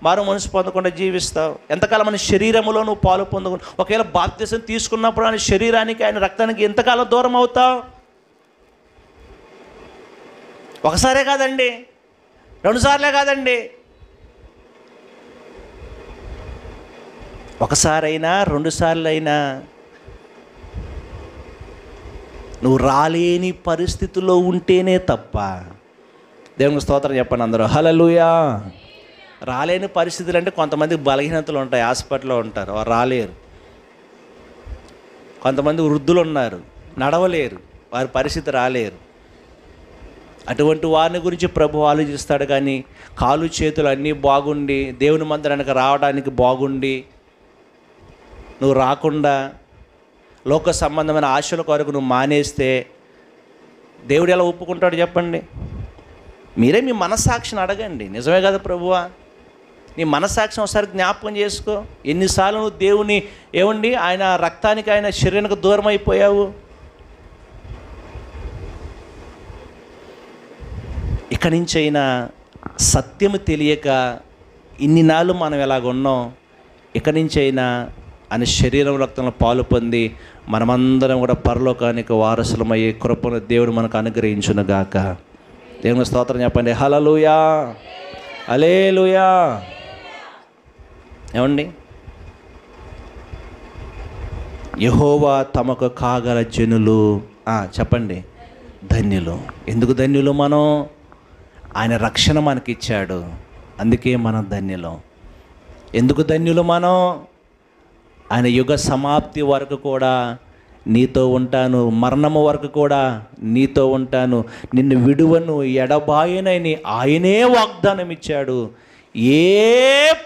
మారు మనసు పొందకుండా జీవిస్తావు? ఎంతకాలం ఆయన శరీరంలో నువ్వు పాలు పొందకుండా, ఒకవేళ బాప్తిసం తీసుకున్నప్పుడు ఆయన శరీరానికి, ఆయన రక్తానికి ఎంతకాలం దూరం అవుతావు? ఒకసారే కాదండి, 2 సార్లే కాదండి, ఒకసారైనా 2 సార్లు అయినా నువ్వు రాలేని పరిస్థితుల్లో ఉంటేనే తప్ప. దేవునికి స్తోత్రం చెప్పండి అందరూ. హల్లెలూయా. రాలేని పరిస్థితులు అంటే కొంతమందికి బలహీనతలు ఉంటాయి, హాస్పిటల్లో ఉంటారు, వారు రాలేరు. కొంతమంది వృద్ధులు ఉన్నారు, నడవలేరు, వారి పరిస్థితి రాలేరు. అటువంటి వారిని గురించి ప్రభు ఆలోచిస్తాడు. కానీ కాలు చేతులు అన్నీ బాగుండి దేవుని మందిరానికి రావడానికి బాగుండి నువ్వు రాకుండా లోక సంబంధమైన ఆశల కొరకు నువ్వు మానేస్తే దేవుడు ఎలా ఒప్పుకుంటాడు చెప్పండి? మీరే మీ మనస్సాక్షిని అడగండి. నిజమే కదా ప్రభువా, నీ మనస్సాక్షిని ఒకసారి జ్ఞాపకం చేసుకో. ఎన్నిసార్లు నువ్వు దేవుని ఆయన రక్తానికి, ఆయన శరీరానికి దూరం అయిపోయావు. ఇక నుంచి అయినా సత్యము తెలియక ఇన్ని నాళ్ళు మనం ఎలాగ ఉన్నాం, ఇక నుంచి అయినా ఆయన శరీరం రక్తంలో పాలు పొంది మనమందరం కూడా పరలోకానికి వారసులమయ్యే కృపను దేవుడు మనకు అనుగ్రహించునుగాక. దేవుని స్తోత్రం చెప్పండి. హల్లెలూయా, హల్లెలూయా. ఏమండి, యెహోవా తమకు కాగల జనులు చెప్పండి ధన్యులు. ఎందుకు ధన్యులు? మనం ఆయన రక్షణ మనకిచ్చాడు, అందుకే మనం ధన్యులం. ఎందుకు ధన్యులు? మనం ఆయన యుగ సమాప్తి వరకు కూడా నీతో ఉంటాను, మరణము వరకు కూడా నీతో ఉంటాను, నిన్ను విడువను, ఎడబాయనని ఆయనే వాగ్దానం ఇచ్చాడు. ఏ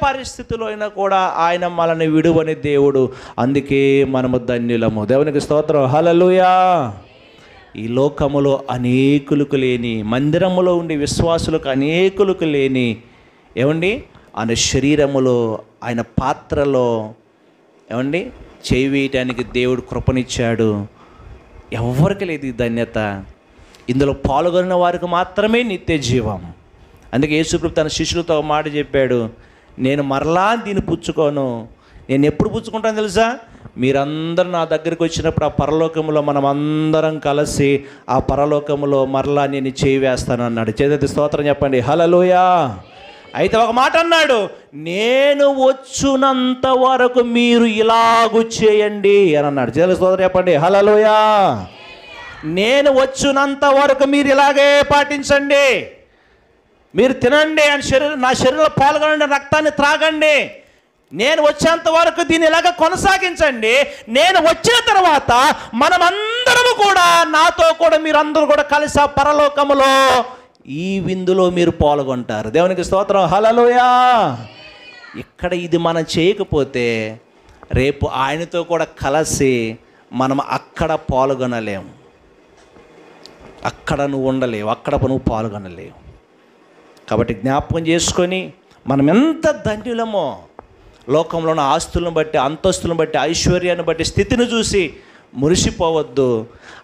పరిస్థితిలో అయినా కూడా ఆయన మనల్ని విడువని దేవుడు. అందుకే మనము ధన్యులము. దేవునికి స్తోత్రం. హల్లెలూయా. ఈ లోకములో అనేకులకు లేని, మందిరములో ఉండే విశ్వాసులకు అనేకులకు లేని ఆయన శరీరములో, ఆయన పాత్రలో చేయి వేయటానికి దేవుడు కృపనిచ్చాడు. ఎవరికి లేదు ఈ ధన్యత. ఇందులో పాల్గొన్న వారికి మాత్రమే నిత్య జీవం. అందుకే యేసుప్రభు తన శిష్యులతో ఒక మాట చెప్పాడు, నేను మరలా దీన్ని పుచ్చుకోను. నేను ఎప్పుడు పుచ్చుకుంటాను తెలుసా? మీరందరూ నా దగ్గరికి వచ్చినప్పుడు ఆ పరలోకములో మనం అందరం కలిసి ఆ పరలోకములో మరలా నేను చేయి వేస్తాను అన్నాడు. చేతి స్తోత్రం చెప్పండి. హల్లెలూయా. అయితే ఒక మాట అన్నాడు, నేను వచ్చునంత వరకు మీరు ఇలాగు చేయండి అని అన్నాడు. చేతి స్తోత్రం చెప్పండి. హల్లెలూయా. నేను వచ్చునంత వరకు మీరు ఇలాగే పాటించండి. మీరు తినండి, నా శరీరంలో పాల్గొనండి, రక్తాన్ని త్రాగండి. నేను వచ్చేంత వరకు దీన్ని ఇలాగ కొనసాగించండి. నేను వచ్చిన తర్వాత మనమందరము కూడా, నాతో కూడా మీరందరూ కూడా కలిసి ఆ పరలోకములో ఈ విందులో మీరు పాల్గొంటారు. దేవునికి స్తోత్రం. హల్లెలూయా. ఇక్కడ ఇది మనం చేయకపోతే రేపు ఆయనతో కూడా కలిసి మనం అక్కడ పాల్గొనలేము. అక్కడ నువ్వు ఉండలేవు, అక్కడ నువ్వు పాల్గొనలేవు. కాబట్టి జ్ఞాపకం చేసుకొని మనం ఎంత ధన్యులమో, లోకంలో ఉన్న ఆస్తులను బట్టి, అంతస్తులను బట్టి, ఐశ్వర్యాన్ని బట్టి, స్థితిని చూసి మురిసిపోవద్దు.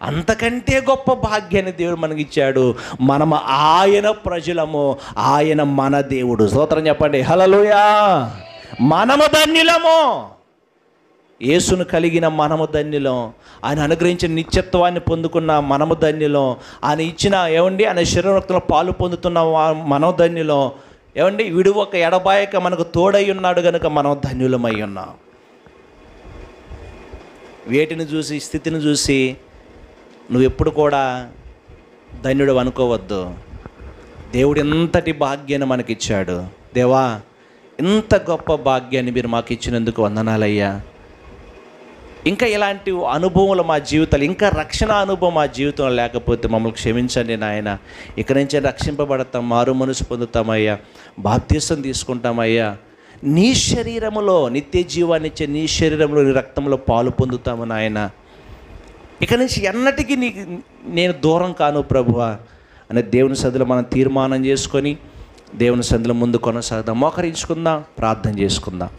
అంతకంటే గొప్ప భాగ్యాన్ని దేవుడు మనకిచ్చాడు. మనము ఆయన ప్రజలము, ఆయన మన దేవుడు. స్తోత్రం చెప్పండి. హల్లెలూయా. మనము ధన్యులము. యేసును కలిగిన మనము ధన్యులం. ఆయన అనుగ్రహించిన నిత్యత్వాన్ని పొందుకున్న మనము ధన్యులం. ఆయన ఇచ్చిన ఆయన శరీరరక్తంలో పాలు పొందుతున్న మనం ధన్యులం. విడువక ఎడబాయక మనకు తోడై ఉన్నాడు కనుక మనం ధన్యులమై ఉన్నాం. వేటిని చూసి, స్థితిని చూసి నువ్వు ఎప్పుడు కూడా ధన్యుడు అనుకోవద్దు. దేవుడు ఎంతటి భాగ్యాన్ని మనకిచ్చాడు. దేవా, ఇంత గొప్ప భాగ్యాన్ని మీరు మాకు ఇచ్చినందుకు వందనాలయ్యా. ఇంకా ఇలాంటి అనుభవాలు మా జీవితాలు, ఇంకా రక్షణ అనుభవం మా జీవితంలో లేకపోతే మమ్మల్ని క్షమించండి నాయన. ఇక్కడి నుంచి రక్షింపబడతాం, మారు మనసు పొందుతామయ్యా, బాప్తిసం తీసుకుంటామయ్యా. నీ శరీరములో నిత్య జీవాన్ని ఇచ్చే నీ శరీరంలో, నీ రక్తంలో పాలు పొందుతాము నాయన. ఇక నుంచి ఎన్నటికీ నేను దూరం కాను ప్రభువా అనే దేవుని సన్నిధిలో మనం తీర్మానం చేసుకొని దేవుని సన్నిధిలో ముందు కొనసాగుదాం. మోకరించుకుందాం, ప్రార్థన చేసుకుందాం.